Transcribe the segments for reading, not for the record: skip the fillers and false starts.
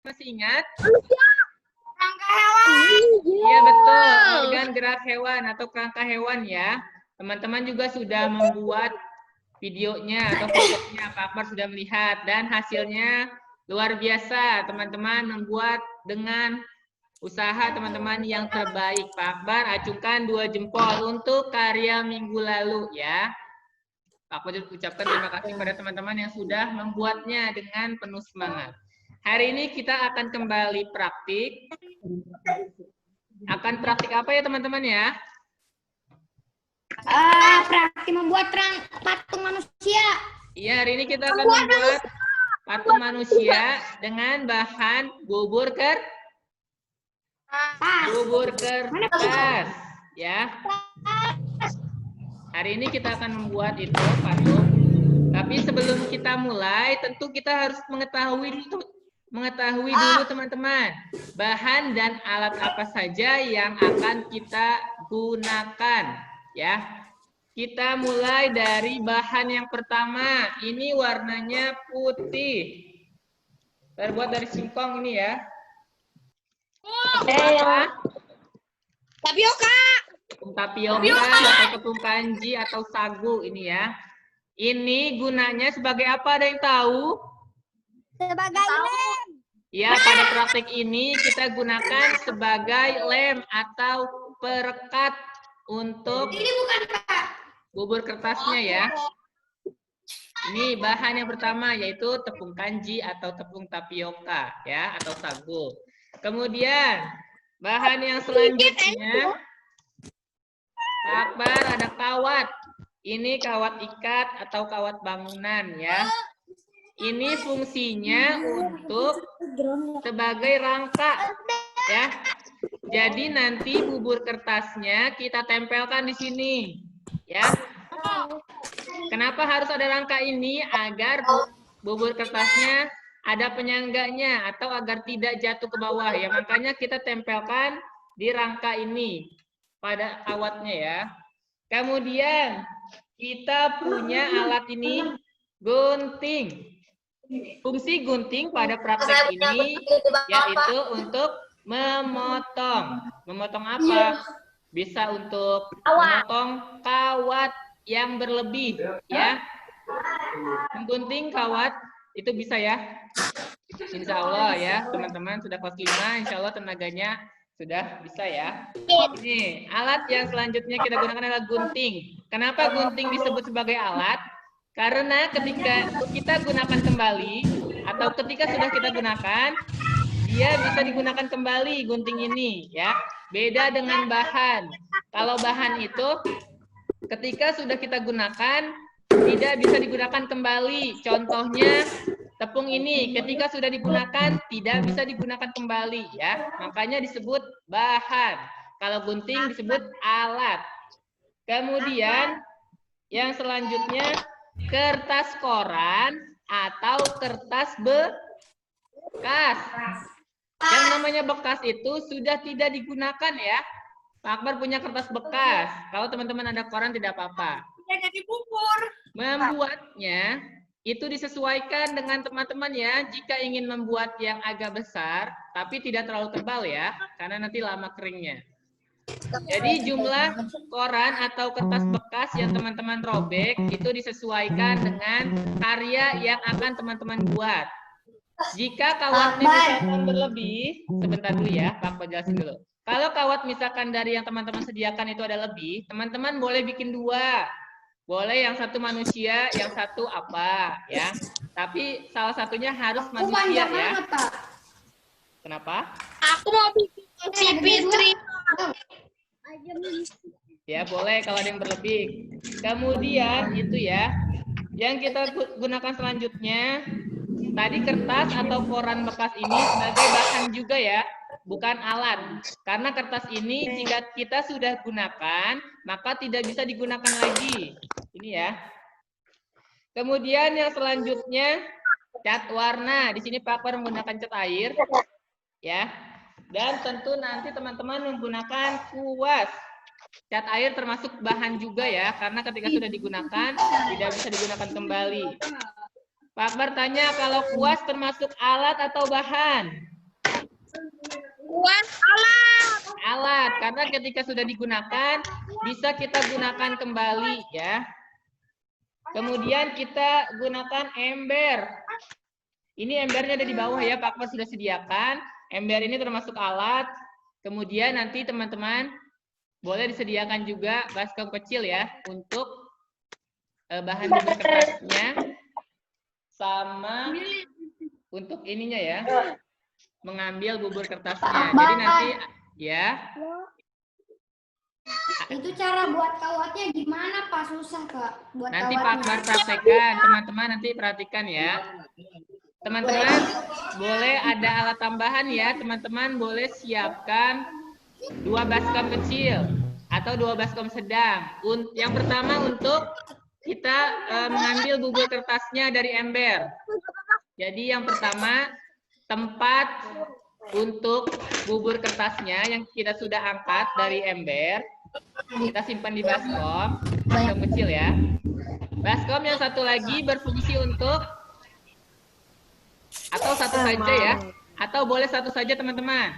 Masih ingat? Kerangka hewan. Iya betul, organ gerak hewan atau kerangka hewan ya. Teman-teman juga sudah membuat videonya atau fotonya, Pak Akbar sudah melihat dan hasilnya luar biasa. Teman-teman membuat dengan usaha teman-teman yang terbaik. Pak Akbar acungkan 2 jempol untuk karya minggu lalu ya. Pak Akbar ucapkan terima kasih pada teman-teman yang sudah membuatnya dengan penuh semangat. Hari ini kita akan kembali praktik. Akan praktik apa ya teman-teman ya? Praktik membuat patung manusia. Iya, hari ini kita akan membuat patung manusia dengan bahan bubur kertas, ya. Hari ini kita akan membuat itu patung. Tapi sebelum kita mulai, tentu kita harus mengetahui dulu teman-teman bahan dan alat apa saja yang akan kita gunakan, ya. Kita mulai dari bahan yang pertama. Ini warnanya putih. Terbuat dari singkong ini ya. Tapioka. Tepung tapioka atau tepung kanji atau sagu ini ya. Ini gunanya sebagai apa? Ada yang tahu? Sebagai lem. Ya, pada praktik ini kita gunakan sebagai lem atau perekat untuk Ini bukan Kak. bubur kertasnya ya. Ini bahan yang pertama yaitu tepung kanji atau tepung tapioka ya atau sagu. Kemudian bahan yang selanjutnya Pak Akbar ada kawat. Ini kawat ikat atau kawat bangunan ya. Ini fungsinya untuk sebagai rangka ya. Jadi nanti bubur kertasnya kita tempelkan di sini ya. Kenapa harus ada rangka ini? Agar bubur kertasnya ada penyangganya atau agar tidak jatuh ke bawah ya. Makanya kita tempelkan di rangka ini pada kawatnya ya. Kemudian kita punya alat ini gunting. Fungsi gunting pada praktek ini yaitu untuk memotong. Memotong apa? Bisa untuk memotong kawat yang berlebih ya. Menggunting kawat itu bisa ya. Insya Allah ya teman-teman sudah kelas 5, insya Allah tenaganya sudah bisa ya. Ini alat yang selanjutnya kita gunakan adalah gunting. Kenapa gunting disebut sebagai alat? Karena ketika kita gunakan kembali atau ketika sudah kita gunakan, dia bisa digunakan kembali gunting ini ya. Beda dengan bahan. Kalau bahan itu ketika sudah kita gunakan tidak bisa digunakan kembali. Contohnya tepung ini ketika sudah digunakan tidak bisa digunakan kembali ya. Makanya disebut bahan. Kalau gunting disebut alat. Kemudian yang selanjutnya kertas koran atau kertas bekas. Yang namanya bekas itu sudah tidak digunakan ya. Pak Akbar punya kertas bekas. Kalau teman-teman ada koran tidak apa-apa. Jadi bubur. Membuatnya itu disesuaikan dengan teman-teman ya. Jika ingin membuat yang agak besar, tapi tidak terlalu tebal ya, karena nanti lama keringnya. Jadi jumlah koran atau kertas bekas yang teman-teman robek itu disesuaikan dengan karya yang akan teman-teman buat. Jika kawatnya misalkan berlebih, sebentar dulu ya, Pak jelasin dulu. Kalau kawat misalkan dari yang teman-teman sediakan itu ada lebih, teman-teman boleh bikin 2. Boleh yang satu manusia, yang satu apa ya. Tapi salah satunya harus manusia ya. Kenapa? Aku mau bikin si Fitri. Ya boleh kalau ada yang berlebih. Kemudian itu ya, yang kita gunakan selanjutnya tadi kertas atau koran bekas ini sebagai bahan juga ya, bukan alat. Karena kertas ini jika kita sudah gunakan maka tidak bisa digunakan lagi. Ini ya. Kemudian yang selanjutnya cat warna. Di sini Pak Akbar menggunakan cat air ya. Dan tentu nanti teman-teman menggunakan kuas. Cat air termasuk bahan juga ya, karena ketika sudah digunakan tidak bisa digunakan kembali. Pak Akbar tanya kalau kuas termasuk alat atau bahan? Buat alat. Alat, karena ketika sudah digunakan, bisa kita gunakan kembali ya. Kemudian kita gunakan ember. Ini embernya ada di bawah ya, Pak Akbar sudah sediakan. Ember ini termasuk alat. Kemudian nanti teman-teman boleh disediakan juga baskom kecil ya, untuk bahan bubur kertasnya. Sama untuk ininya ya, mengambil bubur kertasnya. Jadi nanti ya. Itu cara buat kawatnya gimana Pak? Susah Kak. Buat Nanti Pak kawatnya. Akbar praktekkan, teman-teman nanti perhatikan ya. Teman-teman boleh ada alat tambahan ya, teman-teman boleh siapkan 2 baskom kecil atau 2 baskom sedang. Yang pertama untuk kita mengambil bubur kertasnya dari ember. Jadi yang pertama tempat untuk bubur kertasnya yang kita sudah angkat dari ember, kita simpan di baskom kecil ya. Baskom yang satu lagi berfungsi untuk, atau satu saja ya, atau boleh satu saja teman-teman.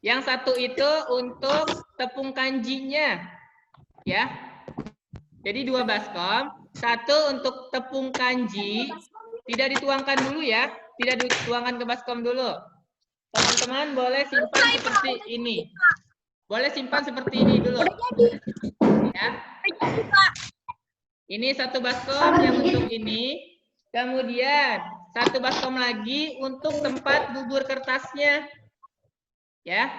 Yang satu itu untuk tepung kanjinya ya. Jadi 2 baskom, satu untuk tepung kanji, tidak dituangkan dulu ya, tidak dituangkan ke baskom dulu. Teman-teman boleh simpan seperti ini. Boleh simpan seperti ini dulu. Ya. Ini satu baskom yang untuk ini. Kemudian satu baskom lagi untuk tempat bubur kertasnya. Ya.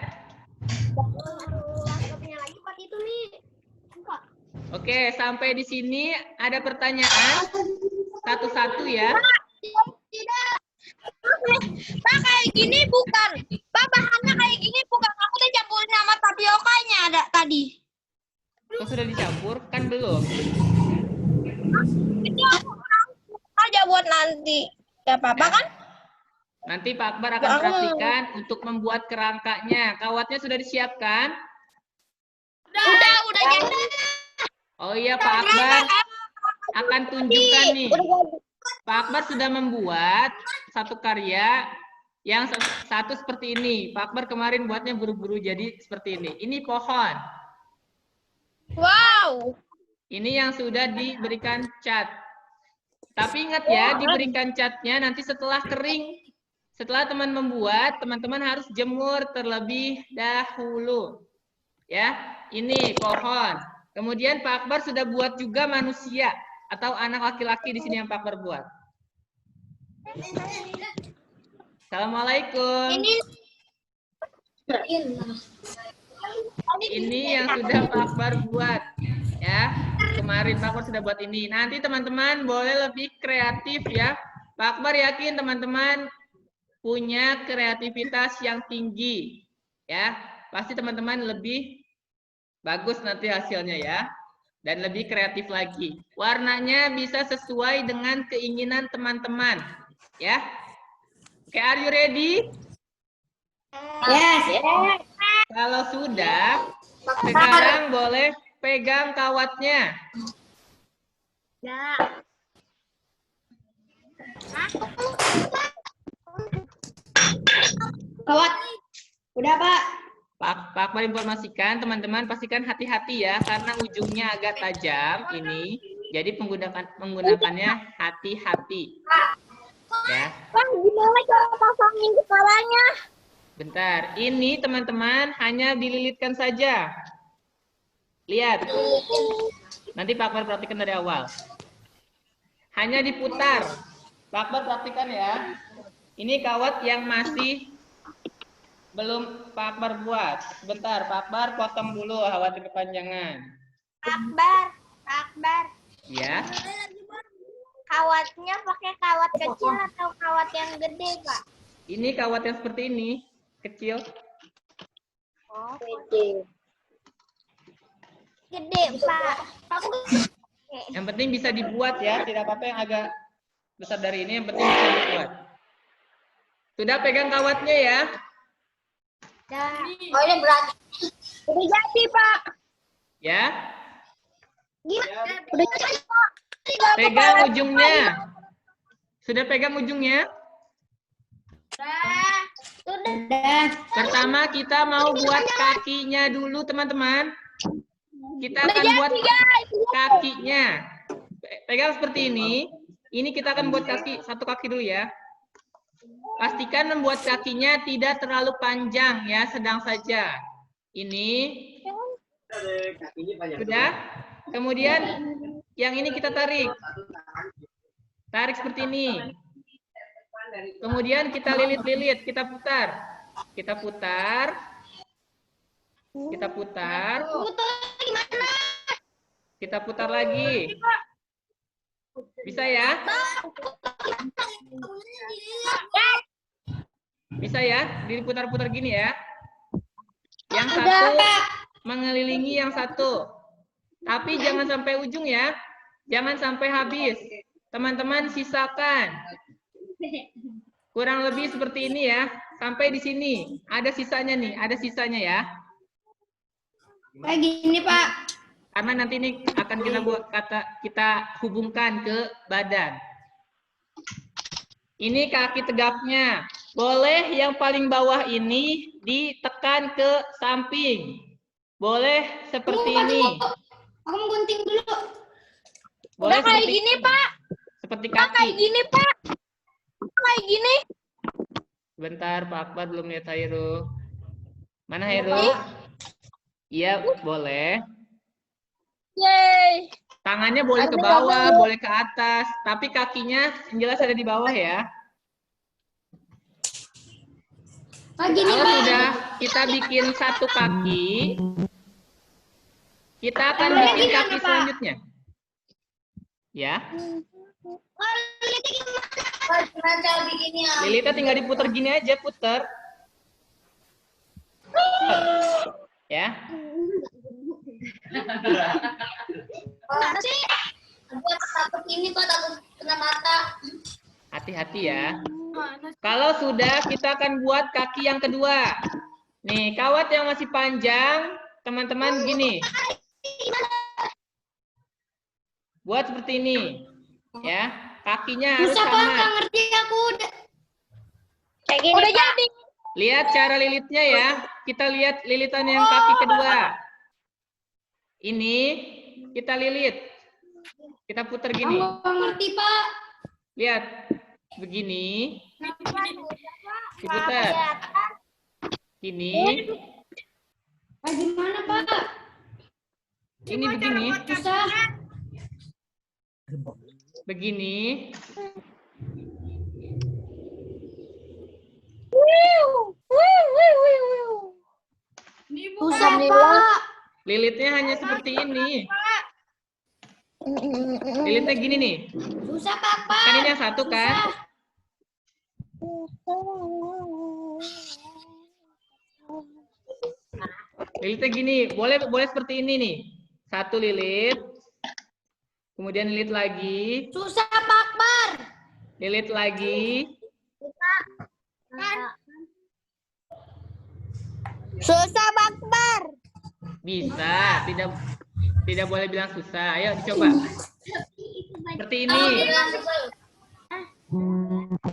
Oke, sampai di sini ada pertanyaan satu-satu ya. Pak kayak gini bukan. Pak bahannya kayak gini bukan. Aku udah campurin sama tapiokanya ada tadi. Kok sudah dicampur? Kan belum. Ini aku aja buat nanti. Gak apa-apa kan? Nanti Pak Akbar akan perhatikan untuk membuat kerangkanya. Kawatnya sudah disiapkan? Udah jadi. Oh iya, Pak Akbar akan tunjukkan nih. Pak Akbar sudah membuat satu karya yang satu seperti ini. Pak Akbar kemarin buatnya buru-buru jadi seperti ini. Ini pohon. Wow. Ini yang sudah diberikan cat. Tapi ingat ya, diberikan catnya nanti setelah kering. Setelah teman membuat, teman-teman harus jemur terlebih dahulu. Ya, ini pohon. Kemudian Pak Akbar sudah buat juga manusia atau anak laki-laki di sini yang Pak Akbar buat. Assalamualaikum. Ini yang sudah Pak Akbar buat. Ya, kemarin Pak Akbar sudah buat ini. Nanti teman-teman boleh lebih kreatif ya. Pak Akbar yakin teman-teman punya kreativitas yang tinggi. Ya, pasti teman-teman lebih bagus nanti hasilnya ya. Dan lebih kreatif lagi. Warnanya bisa sesuai dengan keinginan teman-teman. Ya. Oke, are you ready? Yes. Kalau sudah, sekarang boleh pegang kawatnya. Ya. Kawat. Udah, Pak. Pak Akbar informasikan, teman-teman pastikan hati-hati ya, karena ujungnya agak tajam ini. Jadi menggunakannya hati-hati. Ya. Pak, gimana cara pasangin kepalanya? Bentar, ini teman-teman hanya dililitkan saja. Lihat. Nanti Pak Akbar praktikan dari awal. Hanya diputar. Pak Akbar praktikan ya. Ini kawat yang masih belum Pak Akbar buat. Sebentar, Pak Akbar potong dulu khawatir kepanjangan. Pak Akbar. Ya. Kawatnya pakai kawat kecil atau kawat yang gede, Pak? Ini kawat yang seperti ini, kecil. Oh, gede. Gede, Pak. Yang penting bisa dibuat ya, tidak apa-apa yang agak besar dari ini, yang penting bisa dibuat. Sudah pegang kawatnya ya. Oh, ini berat. Udah jadi, Pak. Ya. Gimana? Udah jadi, Pak. Pegang ujungnya. Sudah pegang ujungnya? Sudah. Pertama kita mau buat kakinya dulu, teman-teman. Kita akan buat kakinya. Pegang seperti ini. Ini kita akan buat kaki, satu kaki dulu ya. Pastikan membuat kakinya tidak terlalu panjang ya, sedang saja. Ini sudah. Kemudian yang ini kita tarik. Tarik seperti ini. Kemudian kita lilit-lilit, kita putar. Kita putar. Kita putar. Kita putar lagi. Bisa ya? Bisa ya? Diputar-putar gini ya. Yang satu mengelilingi yang satu. Tapi jangan sampai ujung ya. Jangan sampai habis. Teman-teman sisakan. Kurang lebih seperti ini ya. Sampai di sini. Ada sisanya nih. Ada sisanya ya. Kayak gini, Pak. Karena nanti ini akan kita buat kita hubungkan ke badan. Ini kaki tegapnya. Boleh yang paling bawah ini ditekan ke samping. Boleh seperti ini. Aku mau gunting dulu. Boleh Udah kayak seperti gini, Pak. Seperti Udah kaki. kayak gini, Pak. Kayak gini. Bentar, Pak Akbar belum lihat Hairu. Mana Hairu? Iya, boleh. Yeay. Tangannya boleh ke bawah, boleh ke atas. Tapi kakinya yang jelas ada di bawah ya. Gini, Kalau Pak. sudah kita bikin satu kaki, kita akan bikin kaki selanjutnya. Ya. Lilitnya tinggal diputar gini aja, putar. Ya. Buat takut ini kok takut kena mata. Hati-hati ya. Kalau sudah, kita akan buat kaki yang kedua. Nih, kawat yang masih panjang, teman-teman gini. Buat seperti ini. Ya, kakinya harus Susah, Pak, sama. nggak ngerti aku udah. Kayak gini, udah jadi. Lihat cara lilitnya ya. Kita lihat lilitan yang kaki kedua. Ini kita lilit. Kita putar gini. Nggak ngerti, Pak. Lihat. Begini. Diputar. Gini. Gimana, Pak? Ini begini. Susah. Begini. Susah, Pak. Lilitnya hanya seperti ini. Lilitnya gini nih. Susah, Pak. Kan ini yang satu kan? Lilitnya gini. Boleh seperti ini nih. Satu lilit. Kemudian lilit lagi. Susah, Pak Akbar. Lilit lagi. Susah, Pak Akbar. Bisa. Tidak boleh bilang susah. Ayo dicoba. Seperti ini.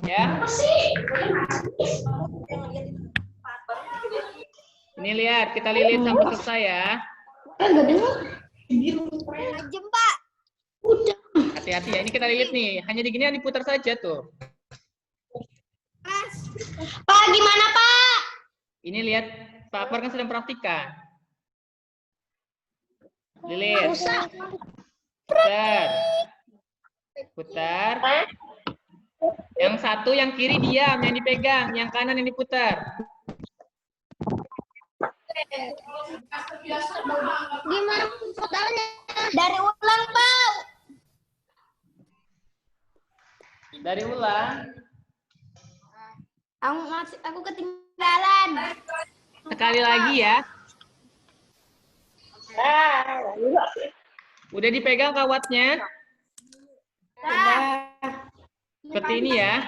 Ya. Ini lihat, kita lilit sampai selesai ya. Najem, Pak. Udah. Hati-hati ya. Ini kita lilit nih. Hanya digini diputar saja tuh. Pak, gimana, Pak? Ini lihat, Pak Akbar kan sedang praktikan. Lilit. Putar. Putar. Yang satu, yang kiri diam, yang dipegang. Yang kanan yang diputar. Gimana putarnya? Dari ulang, Pak. Dari ulang. Aku ketinggalan. Sekali lagi ya. Udah dipegang kawatnya. Seperti ini ya.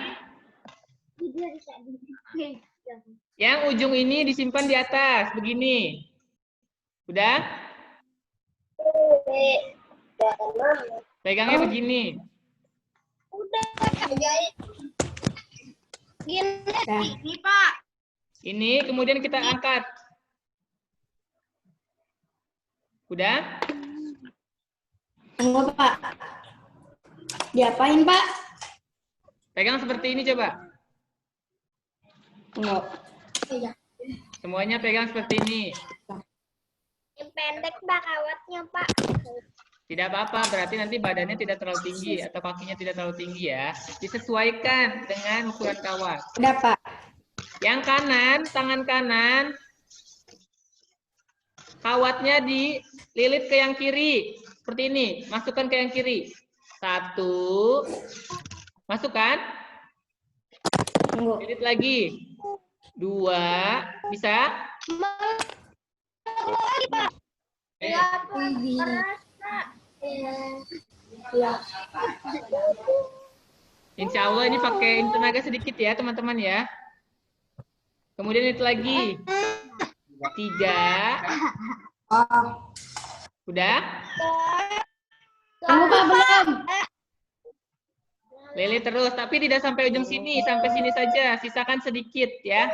Yang ujung ini disimpan di atas, begini. Udah? Pegangnya begini. Udah. Gini, Pak. Ini kemudian kita angkat. Udah? Enggak, Pak. Diapain, Pak? Pegang seperti ini coba. Enggak. Semuanya pegang seperti ini. Yang pendek Pak kawatnya Pak. Tidak apa-apa, berarti nanti badannya tidak terlalu tinggi atau kakinya tidak terlalu tinggi ya. Disesuaikan dengan ukuran kawat. Udah, Pak. Yang kanan, tangan kanan, kawatnya dililit ke yang kiri. Seperti ini, masukkan ke yang kiri. 1, masukkan. Enggak. Lilit lagi. 2, bisa? Lagi Pak. Eh, Ya Pak. Keras Pak. Ya. Insya Allah ini pakai tenaga sedikit ya teman-teman ya. Kemudian itu lagi. 3. Oh. Udah? Tunggu, Pak, belum. Lilit terus, tapi tidak sampai ujung sini. Sampai sini saja. Sisakan sedikit ya.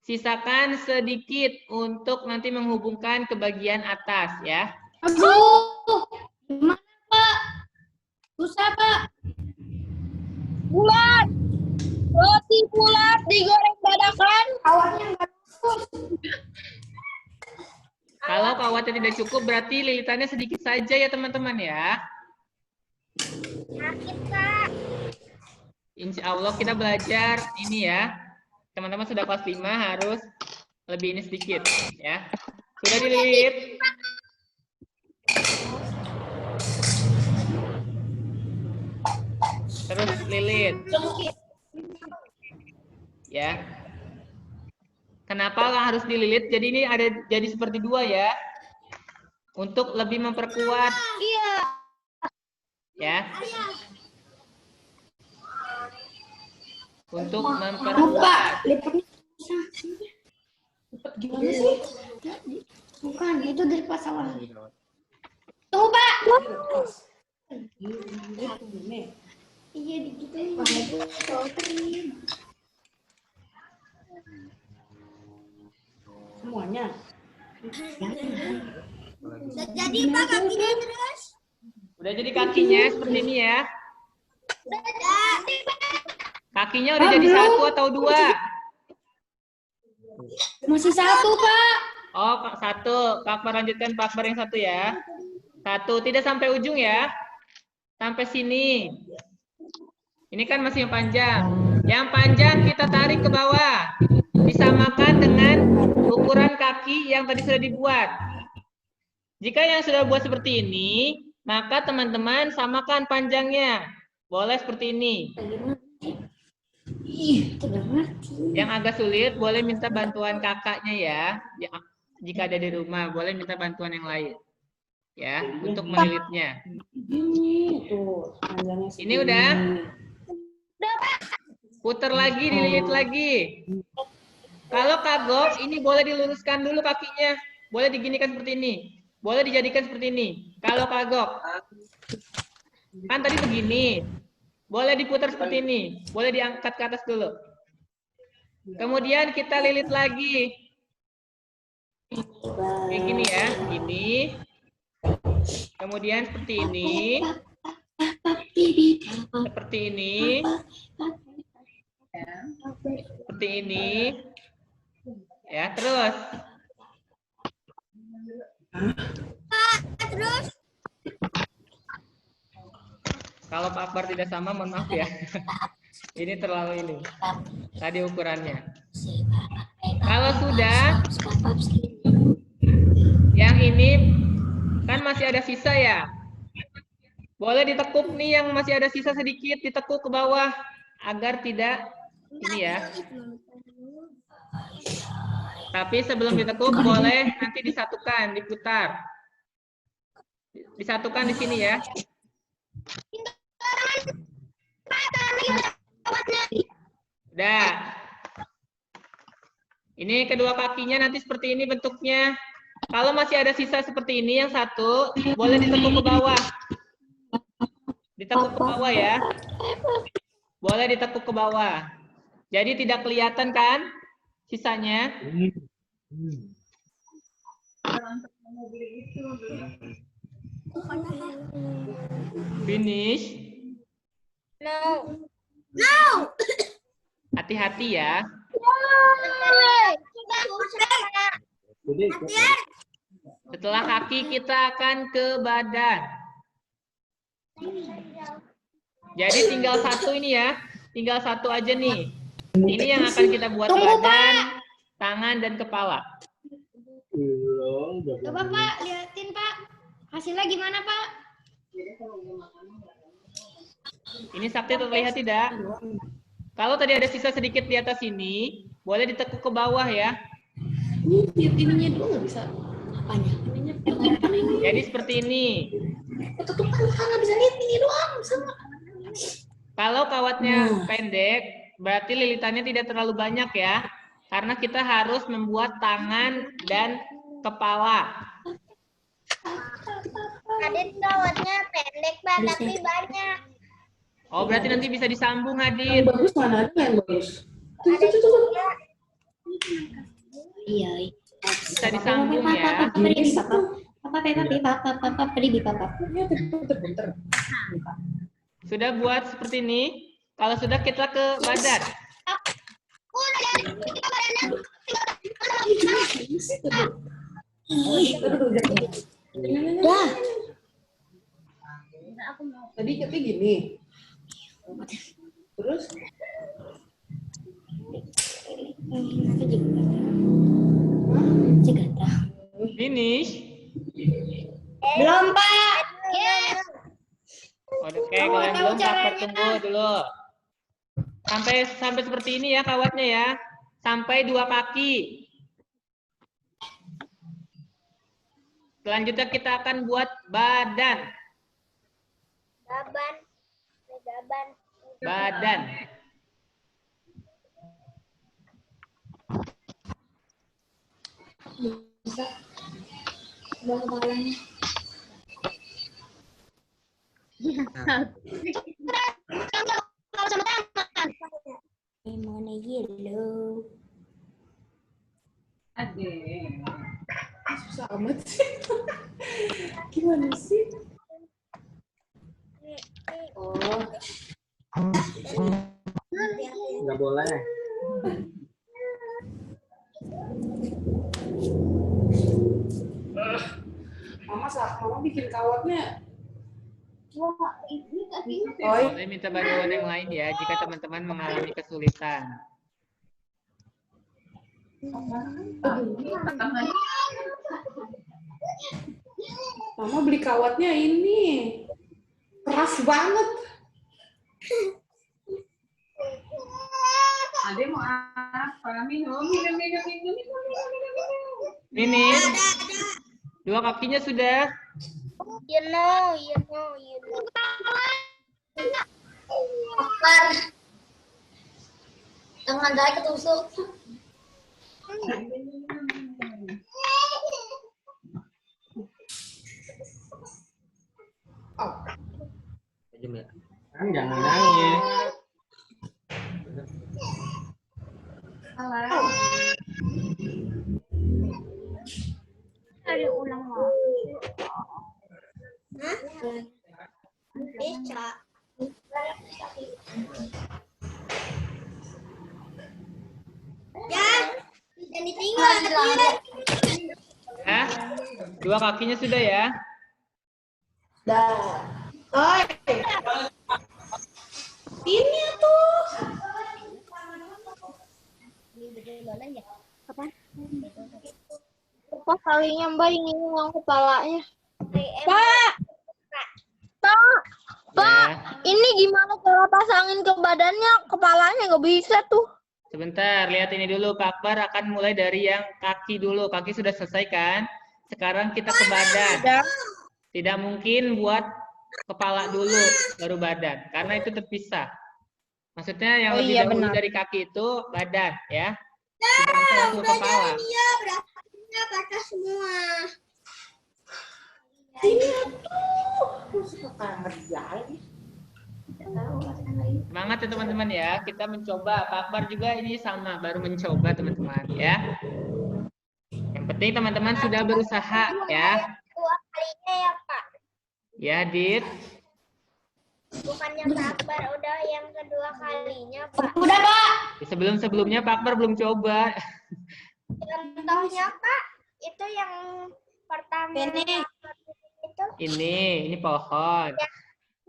Sisakan sedikit untuk nanti menghubungkan ke bagian atas ya. Aduh. Gimana, Pak? Susah, Pak. Bulat. Roti bulat digoreng dadakan. Awalnya enggak cukup. Kalau kawatnya tidak cukup, berarti lilitannya sedikit saja ya teman-teman ya. Sakit Pak. Insya Allah kita belajar ini ya. Teman-teman sudah kelas 5 harus lebih ini sedikit ya. Sudah dililit. Terus lilit. Ya. Kenapa harus dililit? Jadi ini ada jadi seperti 2 ya. Untuk lebih memperkuat Iya. ya. Untuk Lupa, memperkuat. lipatnya susah. Lipat gimana sih? Bukan, itu dari pasawan. Tunggu, Pak. Iya, digituin. Semuanya. Jadi Pak kakinya terus. Udah jadi kakinya seperti ini ya. Jadi Pak. Kakinya udah jadi 1 atau 2? Masih 1, Pak. Oh, 1. Pak Akbar lanjutkan Pak Akbar yang 1 ya. 1, tidak sampai ujung ya. Sampai sini. Ini kan masih yang panjang. Yang panjang kita tarik ke bawah. Disamakan dengan ukuran kaki yang tadi sudah dibuat. Jika yang sudah buat seperti ini, maka teman-teman samakan panjangnya. Boleh seperti ini. Ih, tidak ngerti. Yang agak sulit boleh minta bantuan kakaknya ya. Jika ada di rumah, boleh minta bantuan yang lain. Ya, untuk melilitnya. Gini, tuh. Panjangnya Ini segini. udah? Putar lagi, dililit lagi. Kalau kagok, ini boleh diluruskan dulu kakinya. Boleh diginikan seperti ini. Boleh dijadikan seperti ini. Kalau kagok. Kan tadi begini. Boleh diputar seperti ini. Boleh diangkat ke atas dulu. Kemudian kita lilit lagi. Kayak gini ya. Gini. Kemudian seperti ini. Seperti ini. Seperti ini. Ya, terus. Terus Kalau Pak Akbar tidak sama, mohon maaf ya. Ini terlalu ini. Tadi ukurannya. Kalau sudah, yang ini kan masih ada sisa ya. Boleh ditekuk nih yang masih ada sisa sedikit, ditekuk ke bawah agar tidak ini ya. Tapi sebelum ditekuk boleh nanti disatukan, diputar. Disatukan di sini ya. Udah. Ini kedua kakinya nanti seperti ini bentuknya. Kalau masih ada sisa seperti ini yang satu, boleh ditekuk ke bawah. Ditekuk ke bawah ya. Boleh ditekuk ke bawah. Jadi tidak kelihatan kan sisanya? Finish. No. Hati-hati ya. Setelah kaki kita akan ke badan. Jadi tinggal satu ini ya. Tinggal satu aja nih. Ini yang akan kita buat badan, tangan, dan kepala. Coba Pak, liatin Pak. Hasilnya gimana Pak? Ini Sakti terlihat tidak? Kalau tadi ada sisa sedikit di atas ini, boleh ditekuk ke bawah ya. Ini lihat ininya dulu nggak bisa. Apanya? Ininya ini. Jadi seperti ini. Tutup nggak bisa lihat ini doang sama. Kalau kawatnya pendek, berarti lilitannya tidak terlalu banyak ya. Karena kita harus membuat tangan dan kepala. Adit kawatnya pendek Pak, tapi banyak. Oh, berarti nanti bisa disambung, Yang Adit. bagus mana ada yang bagus? Ada juga. Iya. Bisa disambung ya. Sudah buat seperti ini. Kalau sudah, kita ke badan. Dah. Tadi katanya gini. Terus? Finish. Belum Pak. Yes. Oke, kalian belum, Pak, tunggu dulu. Sampai seperti ini ya kawatnya ya. Sampai 2 kaki. Selanjutnya kita akan buat badan. Badan. Bisa. Udah kepalanya. Mana yellow? Adek. Susah amat sih. Gimana sih? Oh. Nggak boleh. Mama bikin kawatnya. Oh, Boleh minta bantuan yang lain ya jika teman-teman mengalami kesulitan. Mama beli kawatnya ini keras banget. Adek mau apa? Minum. Ini 2 kakinya sudah. You know. Akbar. Tangan saya ketusuk. Kan jangan nangis. Ada ulang lagi. Bisa. Ya, dan ditinggal. Ya. 2 kakinya sudah ya. Dah. Oi. Ini tuh. Apa kalinya Mbak ini yang kepalanya? Pak. Ya. Ini gimana cara pasangin ke badannya? Kepalanya nggak bisa tuh. Sebentar, lihat ini dulu. Pak Akbar akan mulai dari yang kaki dulu. Kaki sudah selesai kan? Sekarang kita ke badan. Tidak mungkin buat kepala dulu, baru badan. Karena itu terpisah. Maksudnya yang lebih dahulu dari kaki itu badan, ya. Tidak bisa langsung ke kepala. Iya, berarti patah semua. Ini tuh. Suka ngerjain. Semangat ya teman-teman ya. Kita mencoba. Pak Akbar juga ini sama, baru mencoba teman-teman ya. Yang penting teman-teman sudah berusaha ya. Dua kalinya ya Pak. Ya, Dit. Bukannya Pak Akbar udah yang kedua kalinya Pak. Udah, Pak. Sebelum-sebelumnya Pak Akbar belum coba. Contohnya Pak, itu yang pertama. Ini. Itu Ini pohon.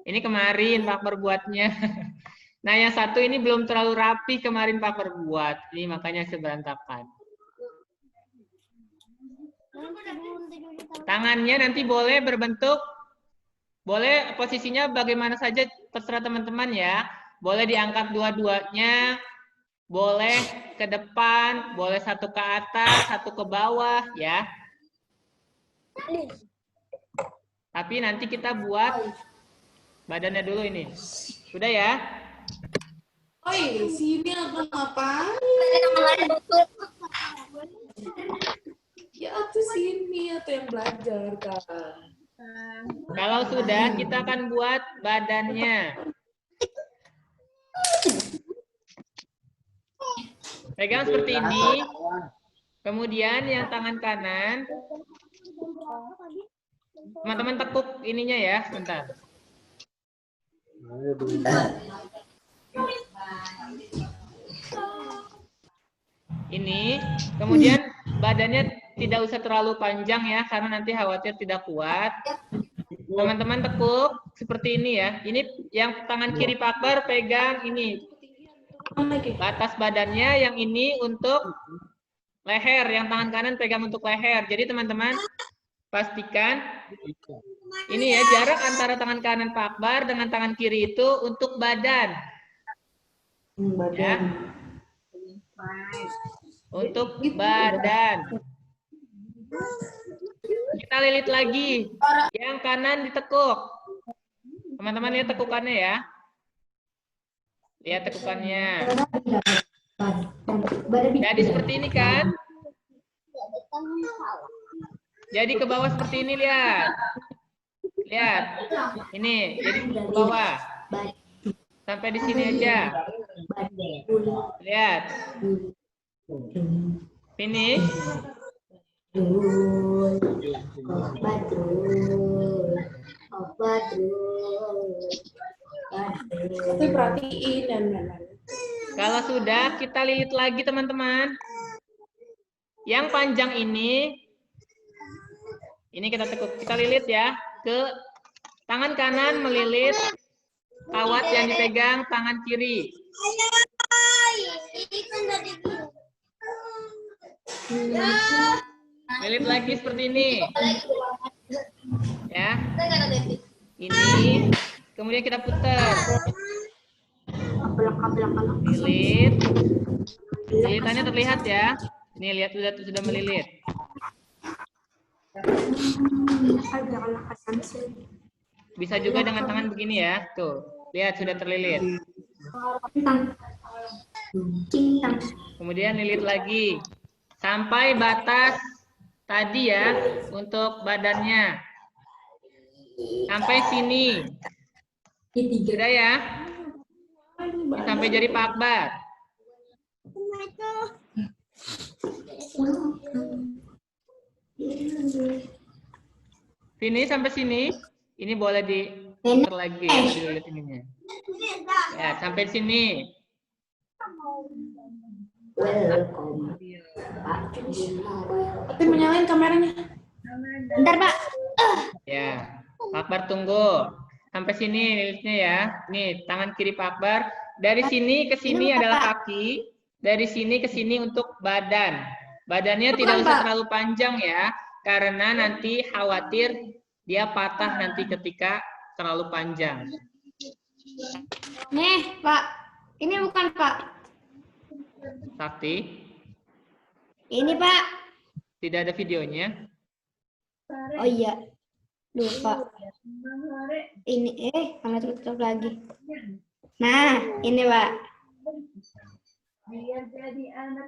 Ini kemarin Pak Akbar buatnya. Nah, yang satu ini belum terlalu rapi kemarin Pak Akbar buat. Ini makanya seberantakan. Tangannya nanti boleh berbentuk, boleh posisinya bagaimana saja terserah teman-teman ya. Boleh diangkat dua-duanya, boleh ke depan, boleh satu ke atas, satu ke bawah ya. Tapi nanti kita buat badannya dulu ini. Sudah ya? Oi, sini aku ngapain? Ya tuh sini atau yang belajar kan. Kalau sudah, kita akan buat badannya. Pegang seperti ini. Kemudian yang tangan kanan, teman-teman tekuk ininya ya, sebentar. Ini, kemudian badannya tidak usah terlalu panjang ya, karena nanti khawatir tidak kuat. Teman-teman tekuk seperti ini ya. Ini yang tangan kiri Pak Akbar pegang ini. Batas badannya, yang ini untuk leher, yang tangan kanan pegang untuk leher. Jadi teman-teman pastikan ini ya, jarak antara tangan kanan Pak Akbar dengan tangan kiri itu untuk badan. Ya. Untuk badan. Kita lilit lagi. Yang kanan ditekuk. Teman-teman lihat tekukannya ya. Lihat tekukannya. Jadi seperti ini kan? Jadi ke bawah seperti ini, lihat. Lihat. Ini, jadi ke bawah. Sampai di sini aja. Lihat. Finish. Tapi perhatiin dan Kalau sudah, kita lilit lagi teman-teman. Yang panjang ini kita tekuk, kita lilit ya ke tangan kanan, melilit kawat yang dipegang tangan kiri. Lilit lagi seperti ini. Ya. Ini, kemudian kita putar. Lilit. Lilitannya terlihat ya. Ini lihat sudah melilit. Bisa juga dengan tangan begini ya. Tuh, lihat sudah terlilit. Kemudian lilit lagi sampai batas tadi ya untuk badannya. Sampai sini. Sudah ya? Ini sampai jari Pak Akbar. Sini sampai sini. Ini boleh diputar lagi ya, dililit ininya. Ya, sampai sini. tapi menyalain kameranya. Bentar Pak. Ya, Pak Akbar tunggu. Sampai sini lilitnya ya. Nih, tangan kiri Pak Akbar. Dari sini ke sini adalah kaki. Dari sini ke sini untuk badan. Badannya tidak usah terlalu panjang ya. Karena nanti khawatir dia patah nanti ketika terlalu panjang. Nih Pak. Ini bukan Pak. Sakti, Ini Pak. tidak ada videonya. Oh iya. Lupa. Ini malah tutup lagi. Nah, ini Pak.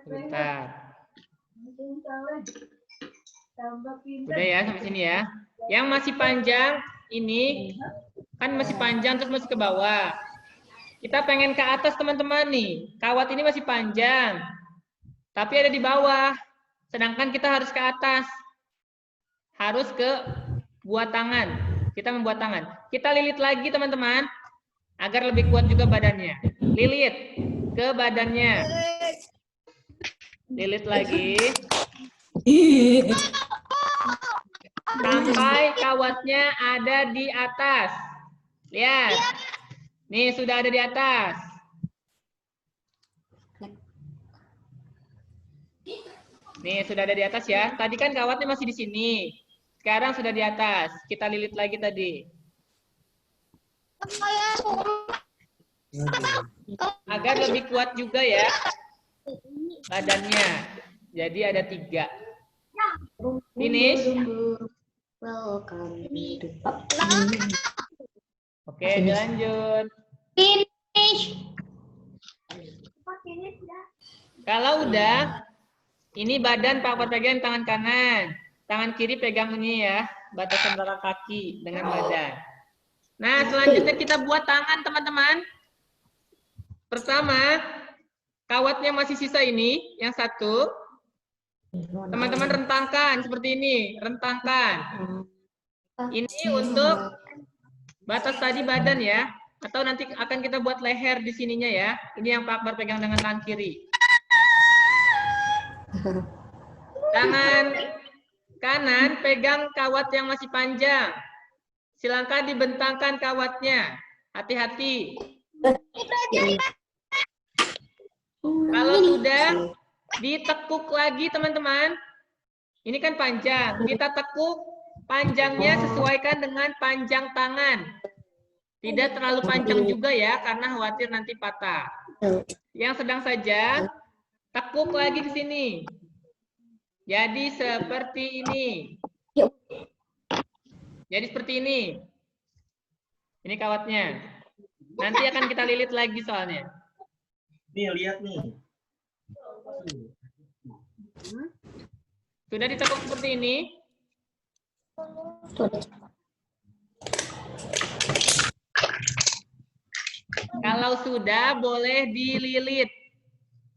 Bentar. Udah ya sampai sini ya. Yang masih panjang ini kan masih panjang terus masih ke bawah. Kita pengen ke atas teman-teman nih. Kawat ini masih panjang. Tapi ada di bawah. Sedangkan kita harus ke atas. Harus ke buat tangan. Kita membuat tangan. Kita lilit lagi teman-teman. Agar lebih kuat juga badannya. Lilit ke badannya. Lilit lagi. Sampai kawatnya ada di atas. Lihat. Nih, sudah ada di atas. Nih, sudah ada di atas ya. Tadi kan kawatnya masih di sini. Sekarang sudah di atas. Kita lilit lagi tadi. Agar lebih kuat juga ya badannya. Jadi ada 3. Finish. Oke, dilanjut. Finish. Kalau udah, ini badan Pak pegang tangan kanan. Tangan kiri pegang ini ya, batasan belakang kaki dengan badan. Nah, selanjutnya kita buat tangan, teman-teman. Pertama, kawatnya masih sisa ini, yang satu. Teman-teman rentangkan seperti ini, rentangkan. Ini untuk batas tadi badan ya, atau nanti akan kita buat leher di sininya ya. Ini yang Pak Akbar pegang dengan tangan kiri. Tangan kanan pegang kawat yang masih panjang. Silakan dibentangkan kawatnya. Hati-hati. Kalau sudah, ditekuk lagi teman-teman. Ini kan panjang. Kita tekuk. Panjangnya sesuaikan dengan panjang tangan. Tidak terlalu panjang juga ya, karena khawatir nanti patah. Yang sedang saja, tekuk lagi ke sini. Jadi seperti ini. Jadi seperti ini. Ini kawatnya. Nanti akan kita lilit lagi soalnya. Nih, lihat nih. Sudah ditekuk seperti ini. Kalau sudah, boleh dililit.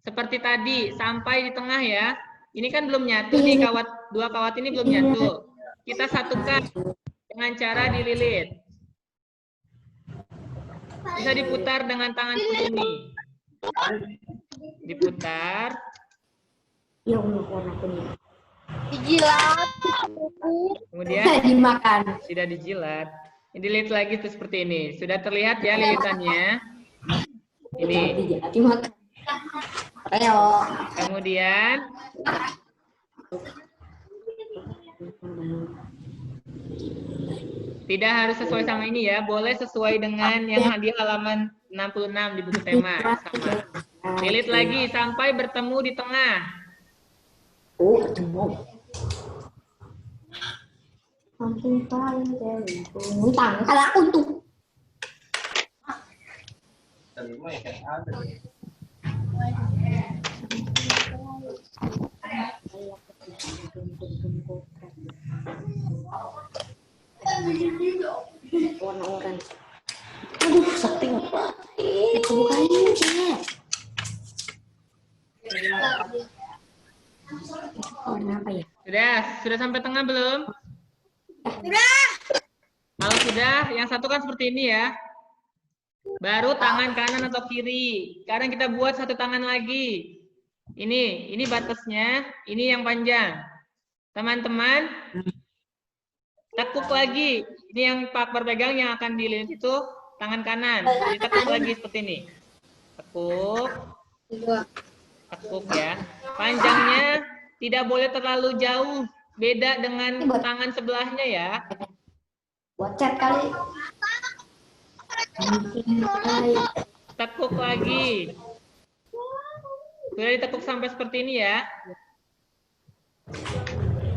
Seperti tadi, sampai di tengah ya. Ini kan belum nyatu nih, dua kawat ini belum nyatu. Kita satukan dengan cara dililit. Bisa diputar dengan tangan ini. Diputar. Dijilat. Kemudian dimakan. tidak dijilat. Dililit lagi tuh seperti ini. Sudah terlihat ya lilitannya. Ini. Dimakan. Ayo. Kemudian tidak harus sesuai sama ini ya. Boleh sesuai dengan yang di halaman 66 di buku tema. Sama. Lilit lagi sampai bertemu di tengah. Oh, ketemu. Langsung tang, kalau untuk warna oranye. Aduh, sakti banget. Bukain cek. Warna apa ya? Sudah sampai tengah belum? Sudah. Kalau sudah, yang satu kan seperti ini ya. Baru tangan kanan atau kiri. Sekarang kita buat satu tangan lagi. Ini batasnya, ini yang panjang. Teman-teman, tekuk lagi. Ini yang Pak Akbar pegang yang akan dililit itu tangan kanan. Ditekuk lagi seperti ini. Tekuk. Tekuk ya. Panjangnya tidak boleh terlalu jauh. Beda dengan tangan sebelahnya ya. Buat cat kali. Tekuk lagi. Sudah ditekuk sampai seperti ini ya.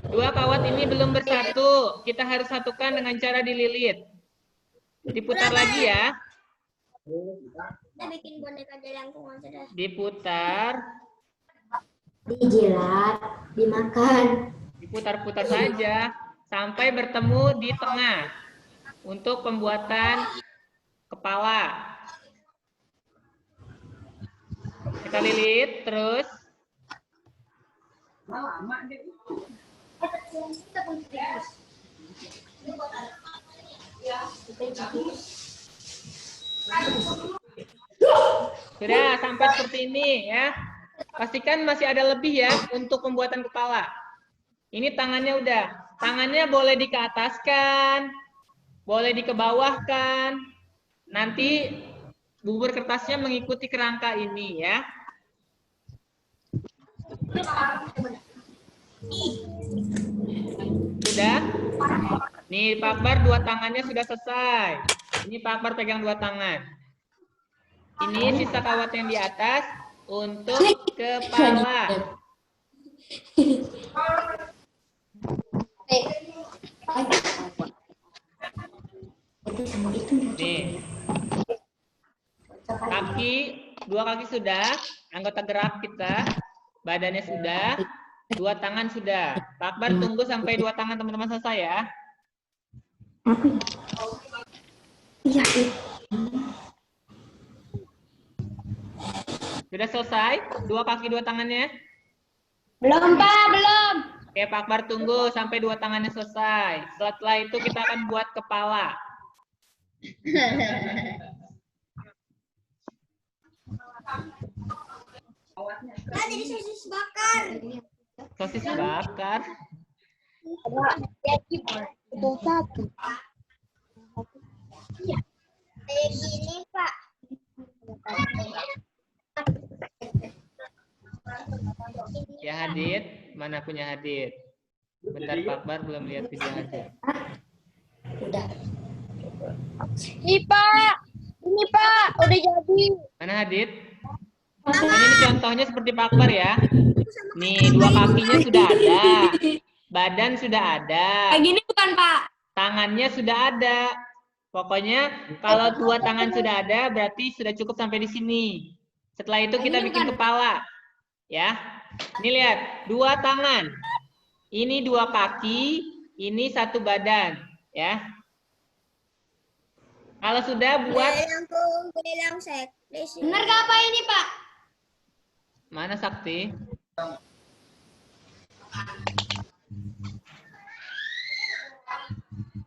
Dua kawat ini belum bersatu. Kita harus satukan dengan cara dililit. Diputar lagi ya. Kita bikin boneka jelangkung aja dah. Diputar. Dijilat, dimakan. Diputar-putar saja sampai bertemu di tengah untuk pembuatan kepala. Kita lilit terus. Sudah sampai seperti ini ya. Pastikan masih ada lebih ya untuk pembuatan kepala. Ini tangannya udah. Tangannya boleh dikeataskan, boleh dikebawahkan. Nanti bubur kertasnya mengikuti kerangka ini ya. Sudah? Nih Pak Akbar 2 tangannya sudah selesai. Ini Pak Akbar pegang 2 tangan. Ini sisa kawat yang di atas untuk kepala. Nih. Kaki, 2 kaki sudah, anggota gerak kita, badannya sudah, 2 tangan sudah. Pak Akbar tunggu sampai 2 tangan teman-teman selesai ya. Iya. Sudah selesai? 2 kaki 2 tangannya? Belum, Pak, belum. Oke, Pak Akbar tunggu sampai 2 tangannya selesai. Setelah itu kita akan buat kepala. Jadi sosis bakar. Sosis bakar. Itu satu. Kayak gini, Pak. Ya Hadid, mana punya Hadid? Bentar Pak Akbar belum lihat video Hadid. Udah. Ini, Pak. Ini, Pak. Udah jadi. Mana Hadid? Ini contohnya seperti Pak Akbar ya. Nih 2 kakinya sudah ada. Badan sudah ada. Kayak gini bukan, Pak? Tangannya sudah ada. Pokoknya kalau 2 tangan sudah ada berarti sudah cukup sampai di sini. Setelah itu kita bikin kepala. Ya. Ini lihat, 2 tangan. Ini 2 kaki, ini 1 badan, ya. Kalau sudah buat Bilang seklis. Benar gak apa ini, Pak? mana Sakti?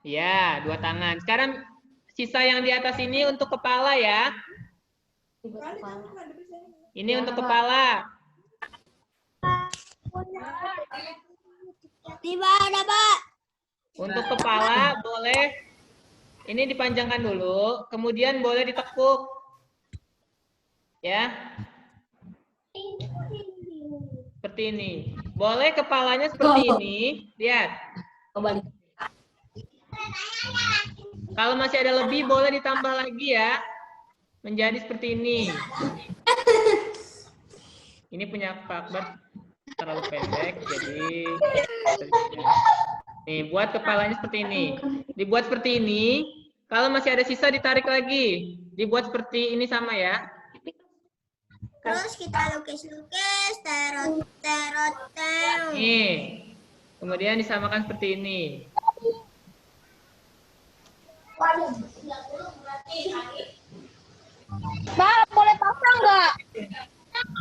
Ya, 2 tangan. Sekarang sisa yang di atas ini untuk kepala ya. Ini untuk kepala. Tiba ada, Pak. Untuk kepala boleh ini dipanjangkan dulu, kemudian boleh ditekuk. Ya. Seperti ini. Boleh kepalanya seperti ini. Lihat. Kembali. Kalau masih ada lebih boleh ditambah lagi ya. Menjadi seperti ini. Ini punya Pak Akbar terlalu pendek, jadi nih buat kepalanya seperti ini. Dibuat seperti ini. Kalau masih ada sisa ditarik lagi. Dibuat seperti ini sama ya. Terus kita lukis-lukis, terot. Nih. Kemudian disamakan seperti ini. Pak, boleh pasang nggak?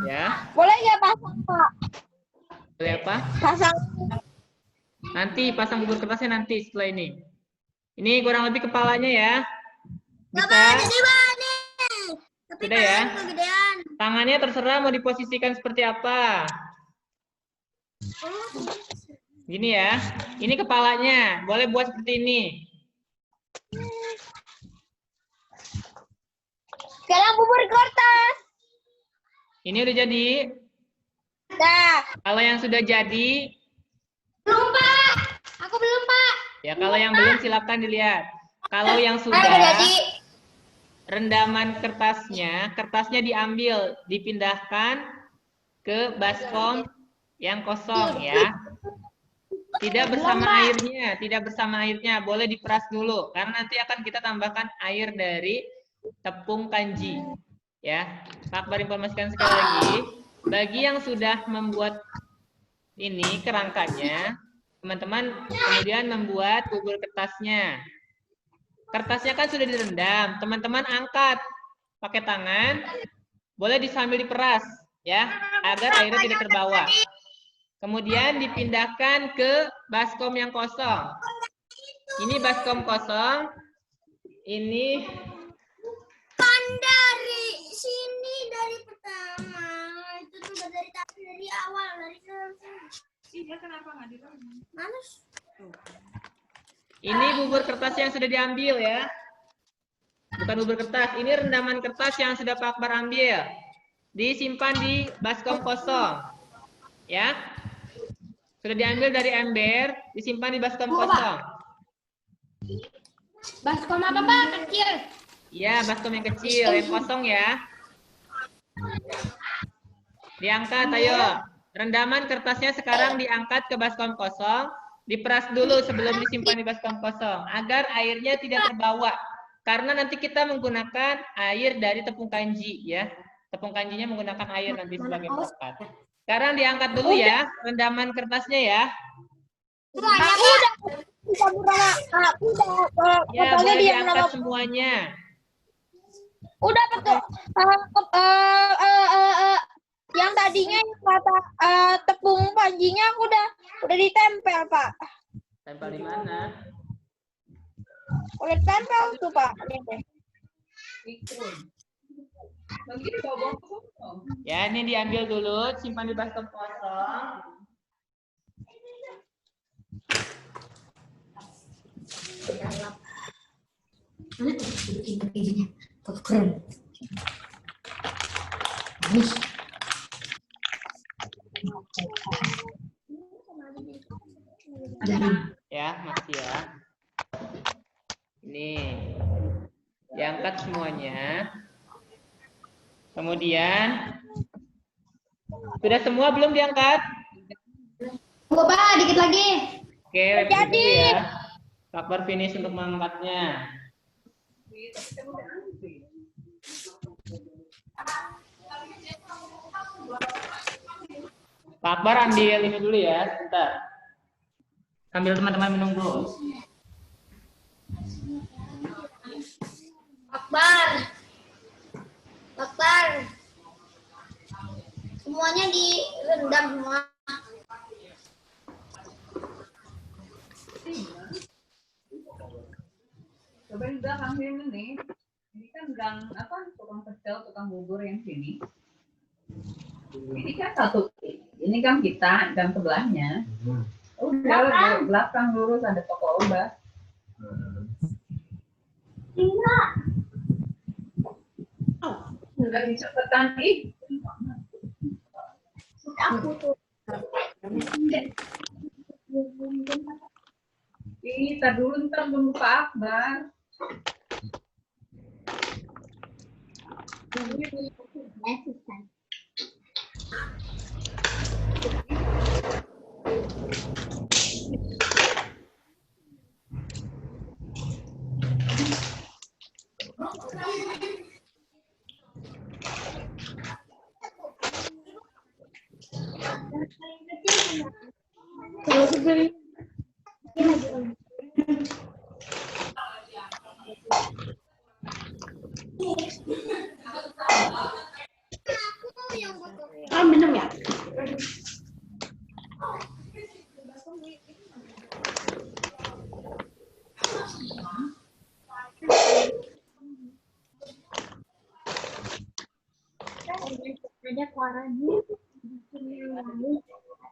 Ya. Boleh nggak pasang, Pak? Boleh apa? Pasang. Nanti pasang bubur kertasnya nanti setelah ini. Ini kurang lebih kepalanya ya. Bisa. Jadi nih. Tapi Sudah ya. kegedean. Tangannya terserah mau diposisikan seperti apa. Gini ya. Ini kepalanya. Boleh buat seperti ini. Sekarang bubur kertas. Ini udah jadi. Dah. Kalau yang sudah jadi. Belum, Pak. Aku belum, Pak. Ya kalau yang belum silakan dilihat. Kalau yang Udah sudah. jadi. Rendaman kertasnya diambil, dipindahkan ke baskom yang kosong ya. Tidak bersama airnya, boleh diperas dulu karena nanti akan kita tambahkan air dari tepung kanji. Ya, Pak Akbar informasikan sekali lagi, bagi yang sudah membuat ini kerangkanya, teman-teman kemudian membuat bubur kertasnya. Kertasnya kan sudah direndam, teman-teman angkat pakai tangan, boleh sambil diperas. ya, agar airnya tidak terbawa. Kemudian dipindahkan ke baskom yang kosong. Ini baskom kosong. Ini Kan dari sini dari pertama itu tuh dari awal dari Iya, kenapa nggak dirangkum? mana? ini bubur kertas yang sudah diambil ya. Bukan bubur kertas, ini rendaman kertas yang sudah Pak Akbar ambil. Disimpan di baskom kosong. Ya. Sudah diambil dari ember, disimpan di baskom kosong. Baskom apa Pak? Kecil. Iya, baskom yang kecil, yang kosong ya. Diangkat, ayo. Rendaman kertasnya sekarang diangkat ke baskom kosong. Diperas dulu sebelum disimpan di baskom kosong. Agar airnya tidak terbawa. Karena nanti kita menggunakan air dari tepung kanji ya. Tepung kanjinya menggunakan air nanti sebagai perekat. Sekarang diangkat dulu ya, rendaman kertasnya ya. Udah. Ya, boleh diangkat semuanya. Udah betul. Yang tadinya yang kata tepung panjinya udah ditempel Pak. Tempel di mana? Udah ditempel tuh Pak. Ya, ini diambil dulu, simpan di baskom kosong. Mana tuh bikin kejunya? Tuh keren. Nih. Ya, masih ya. Ini diangkat semuanya. Kemudian sudah semua belum diangkat? Tunggu Pak, dikit lagi. Oke, jadi ya. Pak Akbar finish untuk mengangkatnya. Pak Akbar ambil ini dulu ya, sebentar. Sambil teman-teman menunggu. Akbar. Semuanya direndam semua. Cobain udah Kang Firman nih. Ini kan gang apa tukang pecel, tukang bubur yang sini. Ini kan satu, ini kan kita, gang sebelahnya. Udah belakang lurus ada toko obat. Enggak dicepetan ih. Aku tuh. Ih, tar dulu ntar tunggu Pak Akbar. Ah, minum ya? Ada warnanya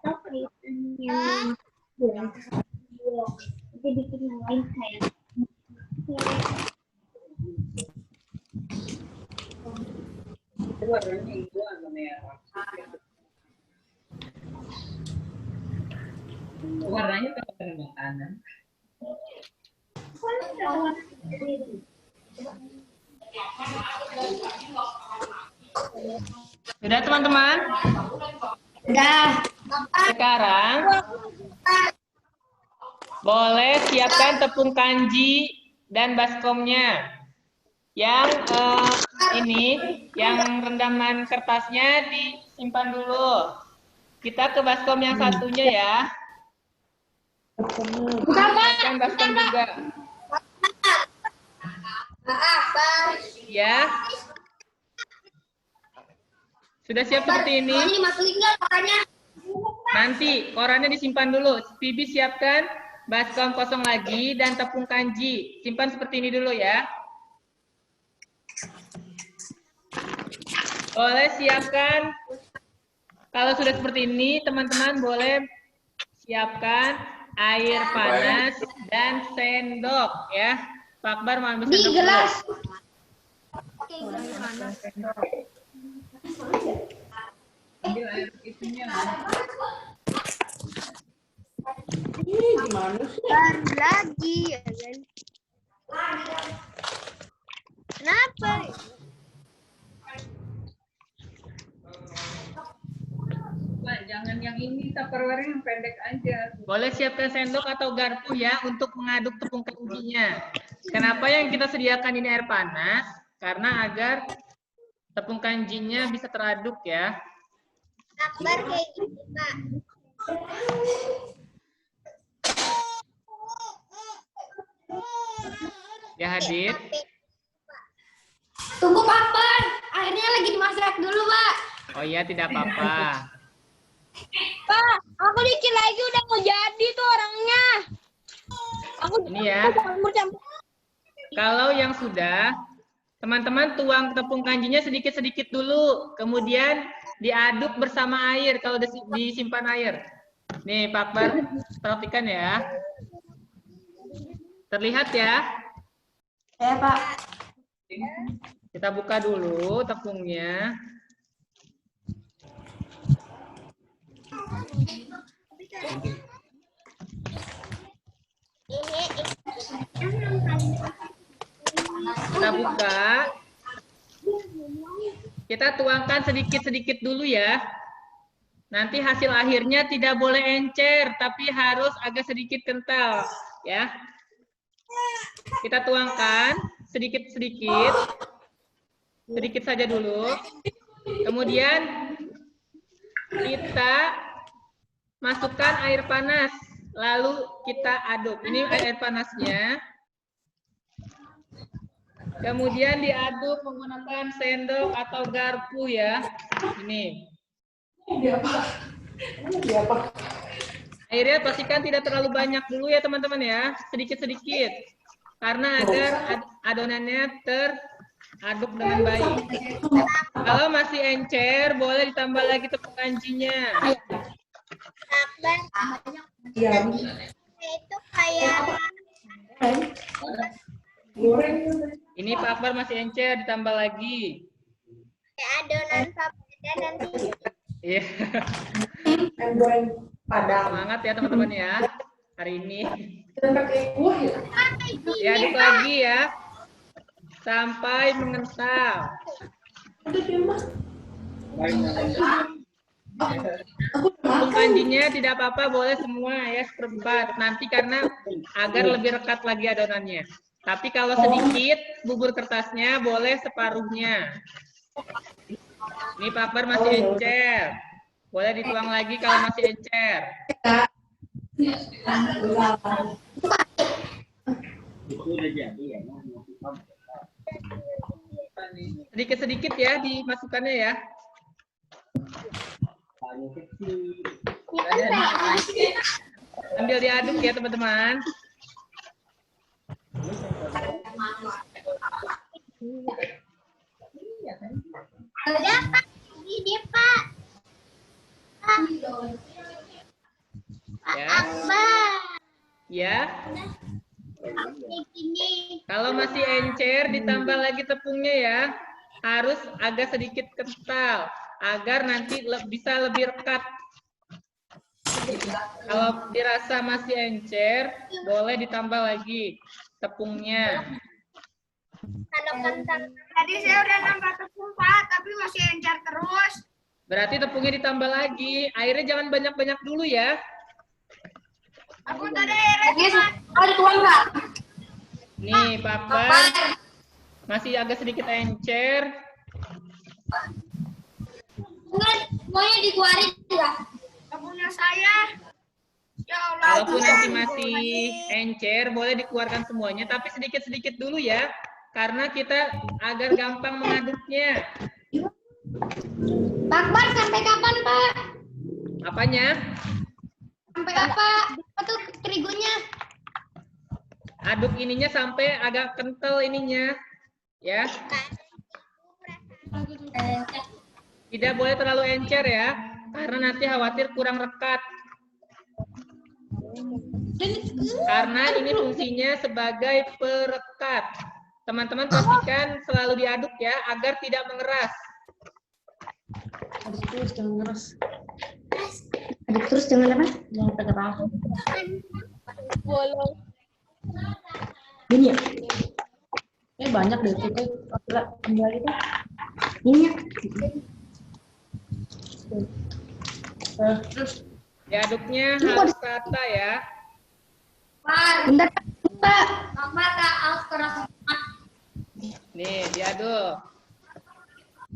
atau kaitannya jadi bikin yang lain kayak Warnanya hijau atau merah? Warnanya kayak makanan. Sudah teman-teman? udah Sekarang boleh siapkan tepung kanji dan baskomnya. Yang ini, yang rendaman kertasnya disimpan dulu. Kita ke baskom yang satunya ya. Siapkan baskom juga. Ya. Sudah siap seperti ini? Ini masukin nggak makanya? Nanti korannya disimpan dulu. Bibi siapkan baskom kosong lagi dan tepung kanji. Simpan seperti ini dulu ya. Boleh siapkan. Kalau sudah seperti ini, teman-teman boleh siapkan air panas dan sendok ya. Pak Akbar mau ambil Di sendok gelas. dulu. Ambil air itunya. Ini gimana sih? Baru lagi ya kan? Kenapa? Pak, jangan yang ini tupperware yang pendek aja. Boleh siapkan sendok atau garpu ya untuk mengaduk tepung kanjinya. Kenapa yang kita sediakan ini air panas? Karena agar tepung kanjinya bisa teraduk ya. Akbar kayak gitu, Pak. Ya hadir. Tunggu Pak Akbar. Airnya lagi dimasak dulu, Pak. Oh iya tidak apa-apa. Pak, aku dikit lagi udah mau jadi tuh orangnya. Aku Ini ya. campur-campur. Kalau yang sudah, teman-teman tuang tepung kanjinya sedikit-sedikit dulu. Kemudian diaduk bersama air kalau disimpan air. Nih Pak Akbar, perhatikan ya. Terlihat ya? Ya, Pak. Kita buka dulu tepungnya. Kita buka. Kita tuangkan sedikit-sedikit dulu ya. Nanti hasil akhirnya tidak boleh encer, tapi harus agak sedikit kental, ya. Kita tuangkan sedikit-sedikit. Sedikit saja dulu. Kemudian kita masukkan air panas, lalu kita aduk. Ini air panasnya. Kemudian diaduk menggunakan sendok atau garpu ya. Ini. Airnya pastikan tidak terlalu banyak dulu ya teman-teman ya. Sedikit-sedikit. Karena agar adonannya teraduk dengan baik. Kalau masih encer, boleh ditambah lagi tepung kanjinya. Akbar, Iya. itu kayak Ini Pak Akbar masih encer, ditambah lagi. adonan papeda nanti. Iya. Goreng Padang. Semangat ya teman-teman ya. Hari ini. Kita pakai kuah ya? Diaduk lagi ya. Sampai mengental. Udah deh, Mas. Tepung kanjinya tidak apa-apa, boleh semua ya, seperempat. Nanti karena agar lebih rekat lagi adonannya. Tapi kalau sedikit, bubur kertasnya boleh separuhnya. Ini Pak Akbar masih encer. Boleh dituang lagi kalau masih encer. Sedikit-sedikit ya dimasukkannya ya. Ambil diaduk ya teman-teman. Ada Pak, ini Pak. Ya. Akbar, Ya. kayak gini. Kalau masih encer ditambah lagi tepungnya ya. Harus agak sedikit kental agar nanti bisa lebih rekat. Kalau dirasa masih encer, boleh ditambah lagi tepungnya. Kalau kentang. Tadi saya udah nambah tepung Pak, tapi masih encer terus. Berarti tepungnya ditambah lagi. Airnya jangan banyak-banyak dulu ya. Aku tadi airnya Ada tuang nggak? Nih, Pak Akbar. Masih agak sedikit encer. Enggak, semuanya dikeluarin ya. Tepungnya saya. Ya Allah. Kalaupun nanti masih encer, boleh dikeluarkan semuanya. Tapi sedikit-sedikit dulu ya. Karena kita agar gampang mengaduknya. Pak Akbar sampai kapan Pak? Apanya? Sampai apa? Apa tuh terigunya? Aduk ininya sampai agak kental ininya. Ya. Tidak boleh terlalu encer ya. Karena nanti khawatir kurang rekat. Karena ini fungsinya sebagai perekat. Teman-teman pastikan selalu diaduk ya, agar tidak mengeras. Aduk terus, jangan ngeras. Aduk terus jangan apa? Jangan sampai keras. Bolong. Gini ya? Banyak deh itu kembali tuh. Minyak. Terus Diaduknya harus rata ya. Bentar Pak. Nih, diaduk.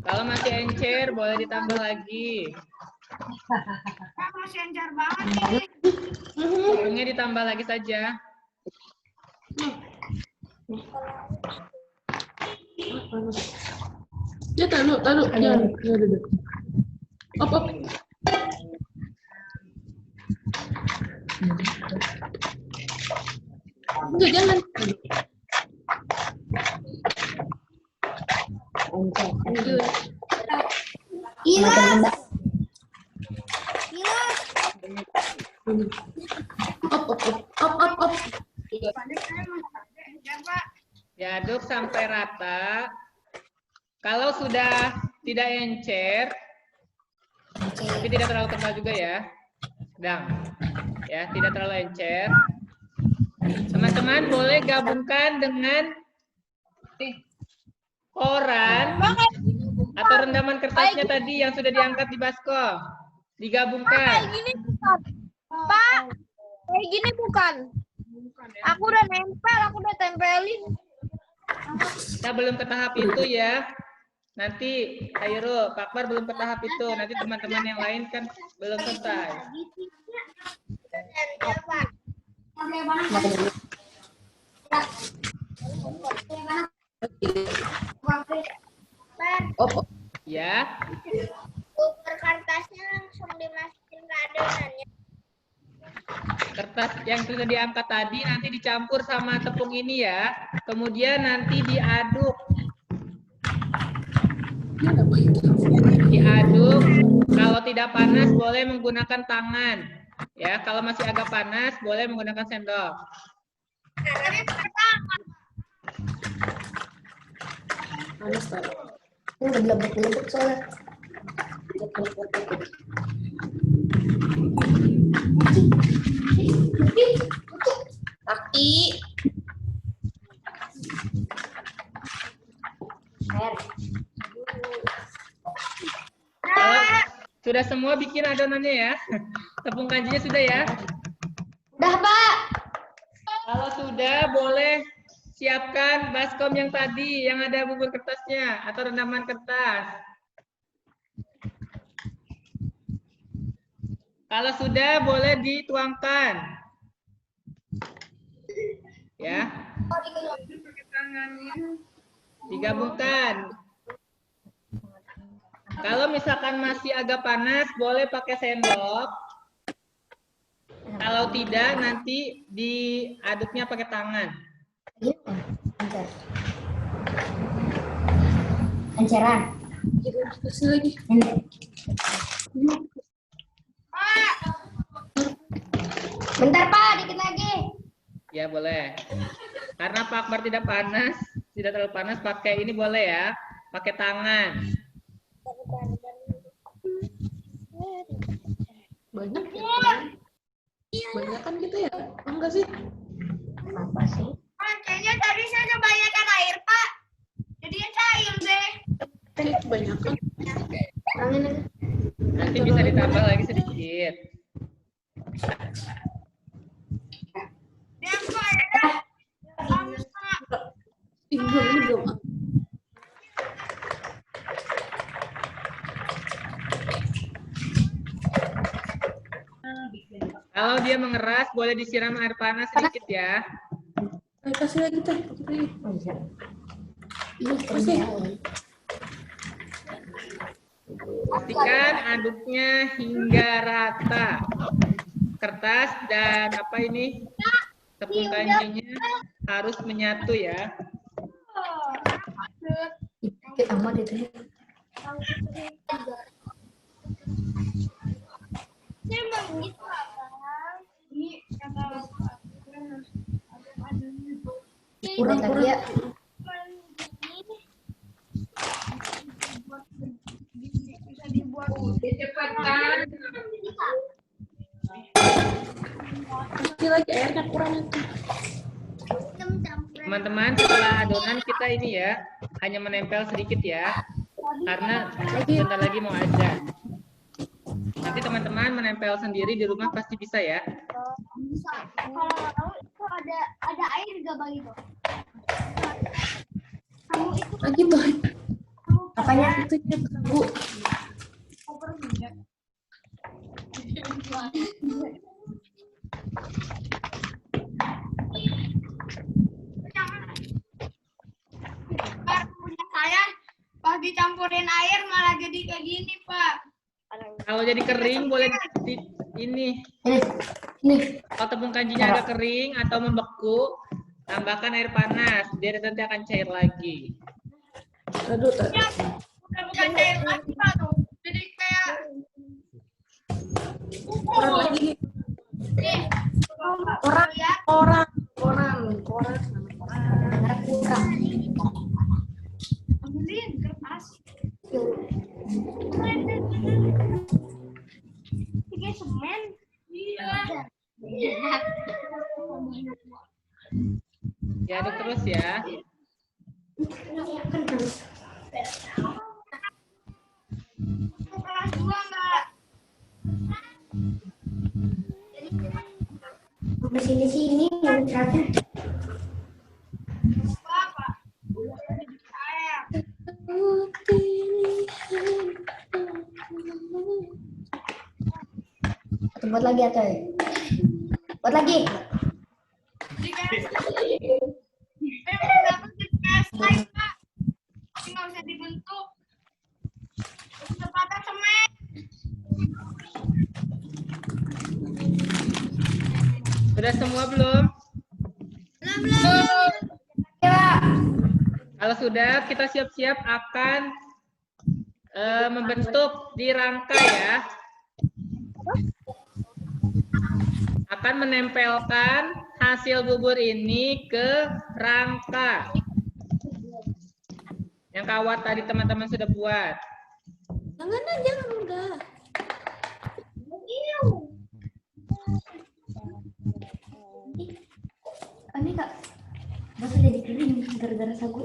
Kalau masih encer, boleh ditambah lagi. Masih encer banget nih. Tepungnya ditambah lagi saja. Ya taruh. Jangan. Op. Enggak, jangan. Ilas. Op. Diaduk sampai rata. Kalau sudah tidak encer, tapi tidak terlalu tebal juga ya. Sedang. Ya, tidak terlalu encer. Teman-teman boleh gabungkan dengan koran atau rendaman kertasnya tadi yang sudah diangkat di baskom. Digabungkan. Gini bukan. Pak, kayak gini bukan. Aku udah nempel, aku udah tempelin. Kita belum ke tahap itu ya. Nanti Khairul, Pak Akbar belum ke tahap itu. Nanti teman-teman yang lain kan belum selesai. Op. Ya. Kertasnya langsung dimasukin ke adonannya. Kertas yang sudah diangkat tadi nanti dicampur sama tepung ini ya. Kemudian nanti diaduk. Diaduk. Kalau tidak panas boleh menggunakan tangan. Ya, kalau masih agak panas boleh menggunakan sendok. Panas taruh. Ini udah belebek soalnya. Kaki. Kalau sudah semua bikin adonannya ya. Tepung kanjinya sudah ya. Udah Pak. Kalau sudah boleh siapkan baskom yang tadi yang ada bubur kertasnya atau rendaman kertas. Kalau sudah boleh dituangkan. Ya. Digabungkan. Kalau misalkan masih agak panas, boleh pakai sendok. Kalau tidak, nanti diaduknya pakai tangan. Enceran. Kasih lagi. Bentar Pak, dikit lagi. Ya boleh. Karena Pak Akbar tidak panas, tidak terlalu panas, pakai ini boleh ya. Pakai tangan. Banyak ya? Banyak kan kita ya? Enggak sih? Apa sih? Kayaknya tadi saya kebanyakan air Pak. Jadinya cair deh. Kebanyakan. Nanti bisa ditambah lagi sedikit. Ini belum. Kalau dia mengeras, boleh disiram air panas sedikit ya. Kasih lagi teh. Iya, kasih. Pastikan aduknya hingga rata. Kertas dan apa ini? Tepung kanjinya harus menyatu ya. Kita amat itu. Kurang lagi ya. Cepetan. Ini lagi airnya kurang itu. Teman-teman, setelah adonan kita ini ya, hanya menempel sedikit ya. Karena sebentar lagi mau azan. Nanti teman-teman menempel sendiri di rumah pasti bisa ya. Kalau itu ada air juga bang itu. Kamu itu Lagi tuh. Apanya itu Bu? punya saya pas dicampurin air malah jadi kayak gini Pak. Kalau jadi kering boleh ini. Nih. Kalau tepung kanjinya agak kering atau membeku, tambahkan air panas. Biar nanti akan cair lagi. Aduh, Udah bukan cair lagi Pak tuh. Jadi kayak kurang lagi. nih. Orang. Ambilin kertas. Tiga semen. Iya. Diaduk terus ya. Kelas 2 Mbak. Di sini yang terakhir. Bapak. Saya. Buat lagi atau? Buat lagi. Lagi Pak. Nggak bisa dibentuk. Kecepatan semen. Sudah semua belum? Belum. Kalau sudah, kita siap-siap akan membentuk di rangka ya. Akan menempelkan hasil bubur ini ke rangka. Yang kawat tadi teman-teman sudah buat. Jangan enggak. Ini Kak, masa jadi kering gara-gara sagu?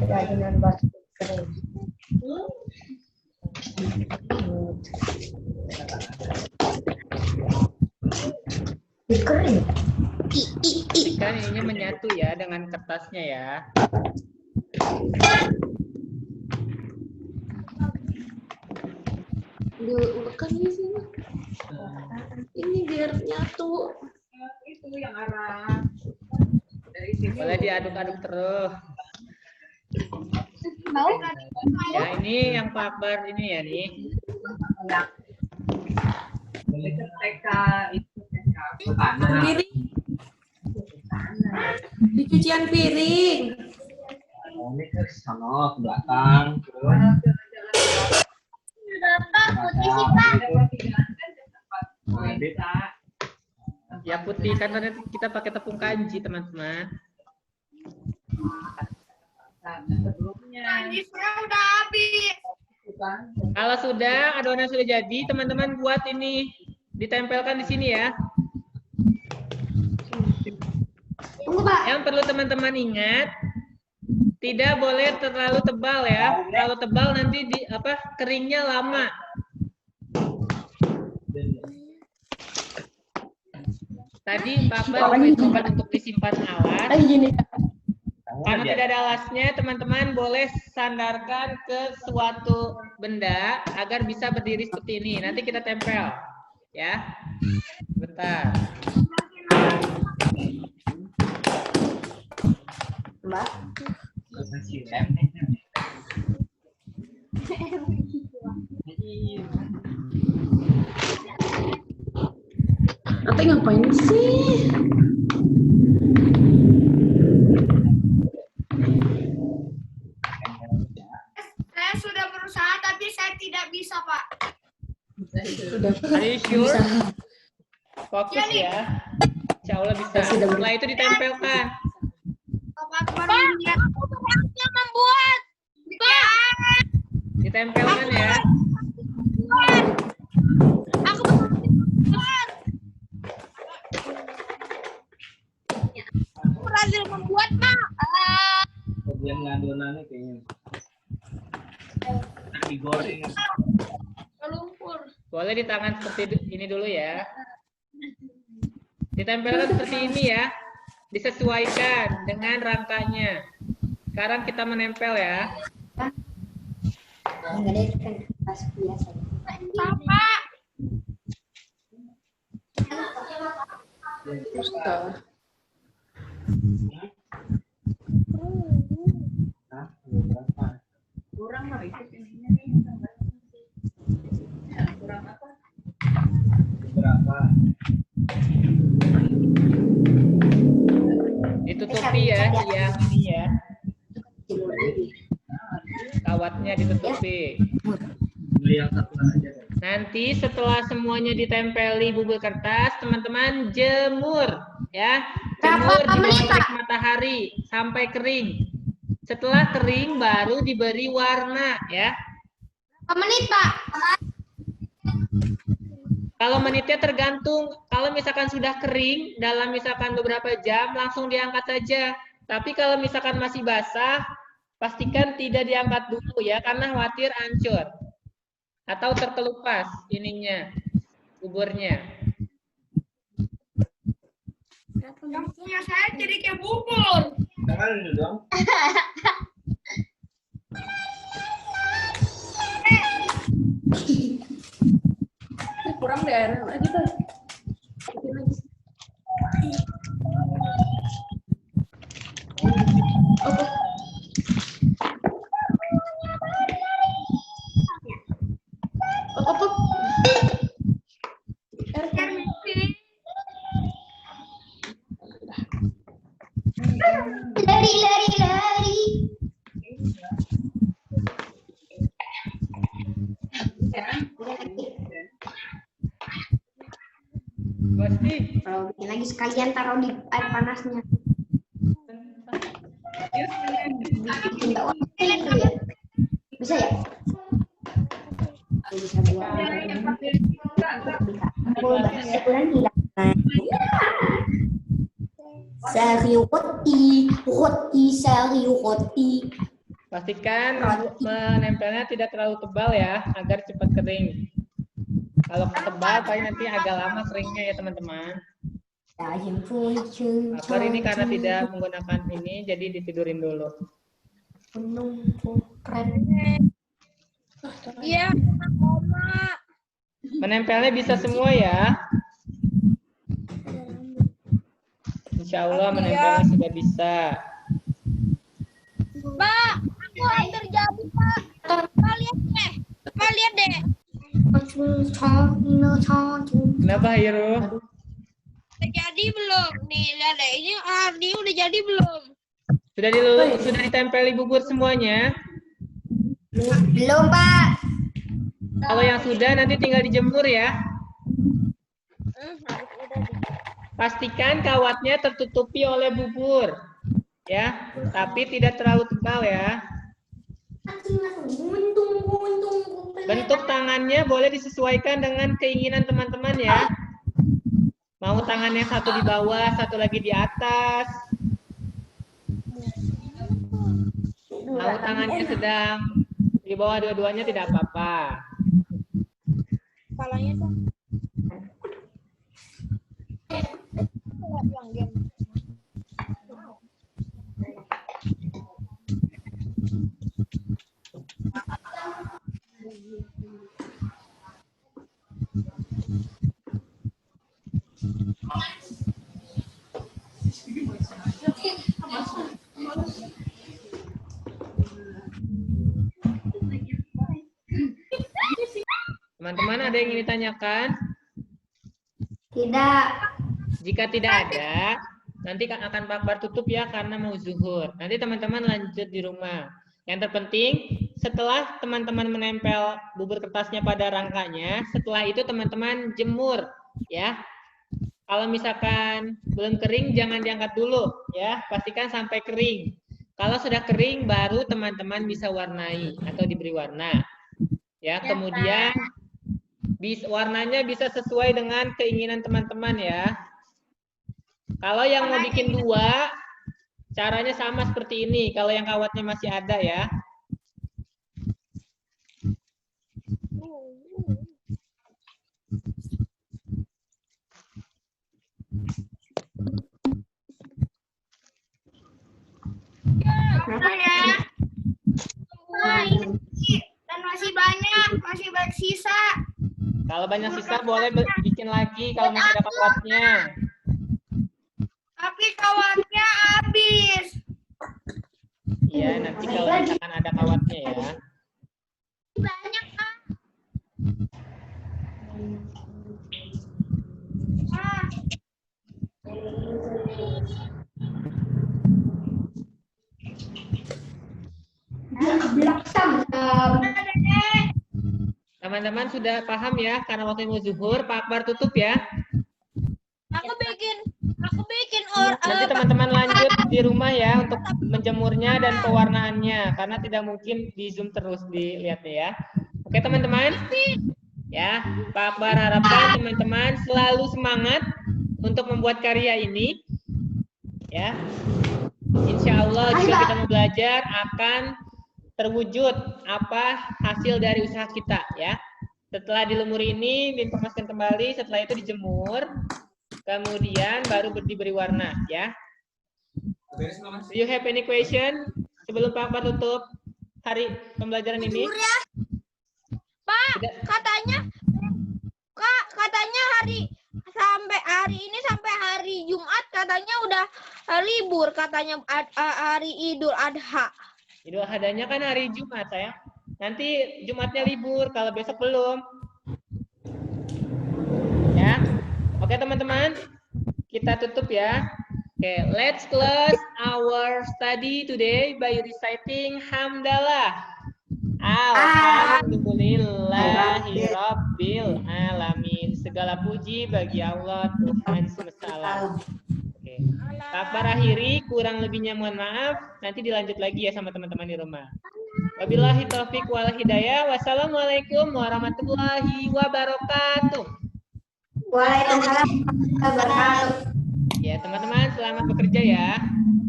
Dengan batu kering. Kering. Kan ininya menyatu ya dengan kertasnya ya. Diulekkan di sini. Ini biar nyatu. Itu yang arah dari sini. Boleh diaduk-aduk terus. Mau? Ya ini yang Pak Akbar ini ya nih. Boleh ke TK itu TK kanan. Piring. Di cucian piring. Ini ke sana ke belakang. Bapak putih sih Pak. Ya putih kan tadi kita pakai tepung kanji teman-teman. Sebelumnya. Kanjisnya udah habis. Kalau sudah adonan sudah jadi, teman-teman buat ini ditempelkan di sini ya. Tunggu Pak. Yang perlu teman-teman ingat, tidak boleh terlalu tebal ya. Kalau tebal nanti keringnya lama. Tadi Pak Akbar mencoba untuk disimpan alat. Gini. Karena tidak ada alasnya, teman-teman boleh sandarkan ke suatu benda agar bisa berdiri seperti ini. Nanti kita tempel, ya. Bentar. Mbak. Nanti ngapain sih? Saya sudah berusaha tapi saya tidak bisa, Pak. Sudah. Are you sure? Bisa. Fokus ya. Insya Allah bisa. Sudah. Setelah itu ditempelkan. Bapak kemarin aku berhasil membuat. Pak. Ditempelkan ya. Aku berhasil membuat. Aku berhasil membuat, Pak. Kemudian ngadonannya kayaknya. Digoreng. Lumpur. Boleh di tangan seperti ini dulu ya. Ditempelkan seperti ini ya. Disesuaikan dengan rangkanya. Sekarang kita menempel ya. Enggak ada kan pas biasa. Bapak. Hah? Berapa? Kurang lah ikut ininya nih. Ya, kurang apa? Berapa? Ditutupi ya, yang ini ya. Kawatnya ditutupi. Beli yang satu aja deh. Nanti setelah semuanya ditempeli bubur kertas, teman-teman jemur ya. Jemur di bawah terik matahari sampai kering. Setelah kering baru diberi warna ya. Berapa menit, Pak? Kalau menitnya tergantung. Kalau misalkan sudah kering dalam misalkan beberapa jam langsung diangkat saja. Tapi kalau misalkan masih basah, pastikan tidak diangkat dulu ya karena khawatir hancur atau terkelupas ininya buburnya. Yang punya saya jadi kayak bubur. Jangan dulu dong. Kurang deh air lagi tuh. Oke. Apa? Lari. Pasti. Kalau bikin lagi sekalian taruh di air panasnya. Minta uang dulu ya. Bisa ya? Bisa dua. Sebulan hilang. Sari roti. Pastikan menempelnya tidak terlalu tebal ya agar cepat kering. Kalau tebal paling nanti agak lama keringnya ya teman-teman. Akbar ini karena tidak menggunakan ini jadi ditidurin dulu. Keren. Iya, Oma. Menempelnya bisa semua ya. Insya Allah menempelnya sudah bisa. Pak, aku hampir jadi, Pak. Pak lihat deh. Kenapa Hiru? Udah jadi belum? Nih, lihat deh. Ini udah jadi belum? Sudah ditempeli bubur semuanya. Belum, Pak. Kalau yang sudah nanti tinggal dijemur ya. Pastikan kawatnya tertutupi oleh bubur. Ya, tapi tidak terlalu tebal ya. Bentuk tangannya boleh disesuaikan dengan keinginan teman-teman ya. Mau tangannya satu di bawah, satu lagi di atas. Mau tangannya sedang di bawah dua-duanya tidak apa-apa. Kepalanya tuh. Yang game. ada yang ingin ditanyakan? Tidak. Jika tidak ada, nanti akan Pak Akbar tutup ya karena mau zuhur. Nanti teman-teman lanjut di rumah. Yang terpenting, setelah teman-teman menempel bubur kertasnya pada rangkanya, setelah itu teman-teman jemur ya. Kalau misalkan belum kering, jangan diangkat dulu ya. Pastikan sampai kering. Kalau sudah kering, baru teman-teman bisa warnai atau diberi warna. Ya, kemudian warnanya bisa sesuai dengan keinginan teman-teman ya. Kalau yang mau bikin 2, caranya sama seperti ini. Kalau yang kawatnya masih ada ya. Dan masih banyak sisa. Kalau banyak sisa boleh bikin lagi kalau masih ada kawatnya. Tapi kawatnya habis. Iya, nanti kalau misalkan ada kawatnya ya. Banyak kan? Teman-teman sudah paham ya, karena waktu mau zuhur, Pak Akbar tutup ya. Aku bikin Nanti teman-teman lanjut di rumah ya untuk menjemurnya dan pewarnaannya, karena tidak mungkin di Zoom terus dilihatnya ya. Oke teman-teman, ya Pak Akbar harapkan teman-teman selalu semangat untuk membuat karya ini, ya. Insya Allah jika kita mau belajar akan terwujud apa hasil dari usaha kita ya. Setelah dilumuri ini diinformasikan kembali, setelah itu dijemur, kemudian baru diberi warna ya. Do you have any question sebelum Pak Akbar tutup hari pembelajaran ini? Pak, katanya sampai hari ini sampai hari Jumat katanya udah libur, katanya hari Idul Adha. Idul Adhanya kan hari Jumat sayang. Nanti Jumatnya libur, kalau besok belum. Ya. Oke teman-teman, kita tutup ya. Oke, let's close our study today by reciting hamdalah. Alhamdulillahirabbil alamin. Segala puji bagi Allah Tuhan semesta alam. Oke. Pak Akbar akhiri, kurang lebihnya mohon maaf. Nanti dilanjut lagi ya sama teman-teman di rumah. Wabillahi taufiq wal hidayah. Wassalamualaikum warahmatullahi wabarakatuh. Waalaikumsalam warahmatullahi. Ya, teman-teman selamat bekerja ya.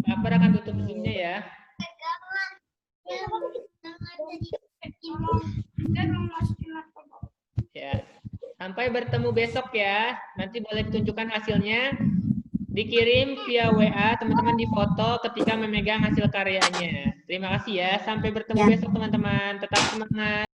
Pak Akbar akan tutup Zoom-nya ya. Ya. Sampai bertemu besok ya. Nanti boleh ditunjukkan hasilnya. Dikirim via WA, teman-teman difoto ketika memegang hasil karyanya. Terima kasih ya. Sampai bertemu besok teman-teman. Tetap semangat.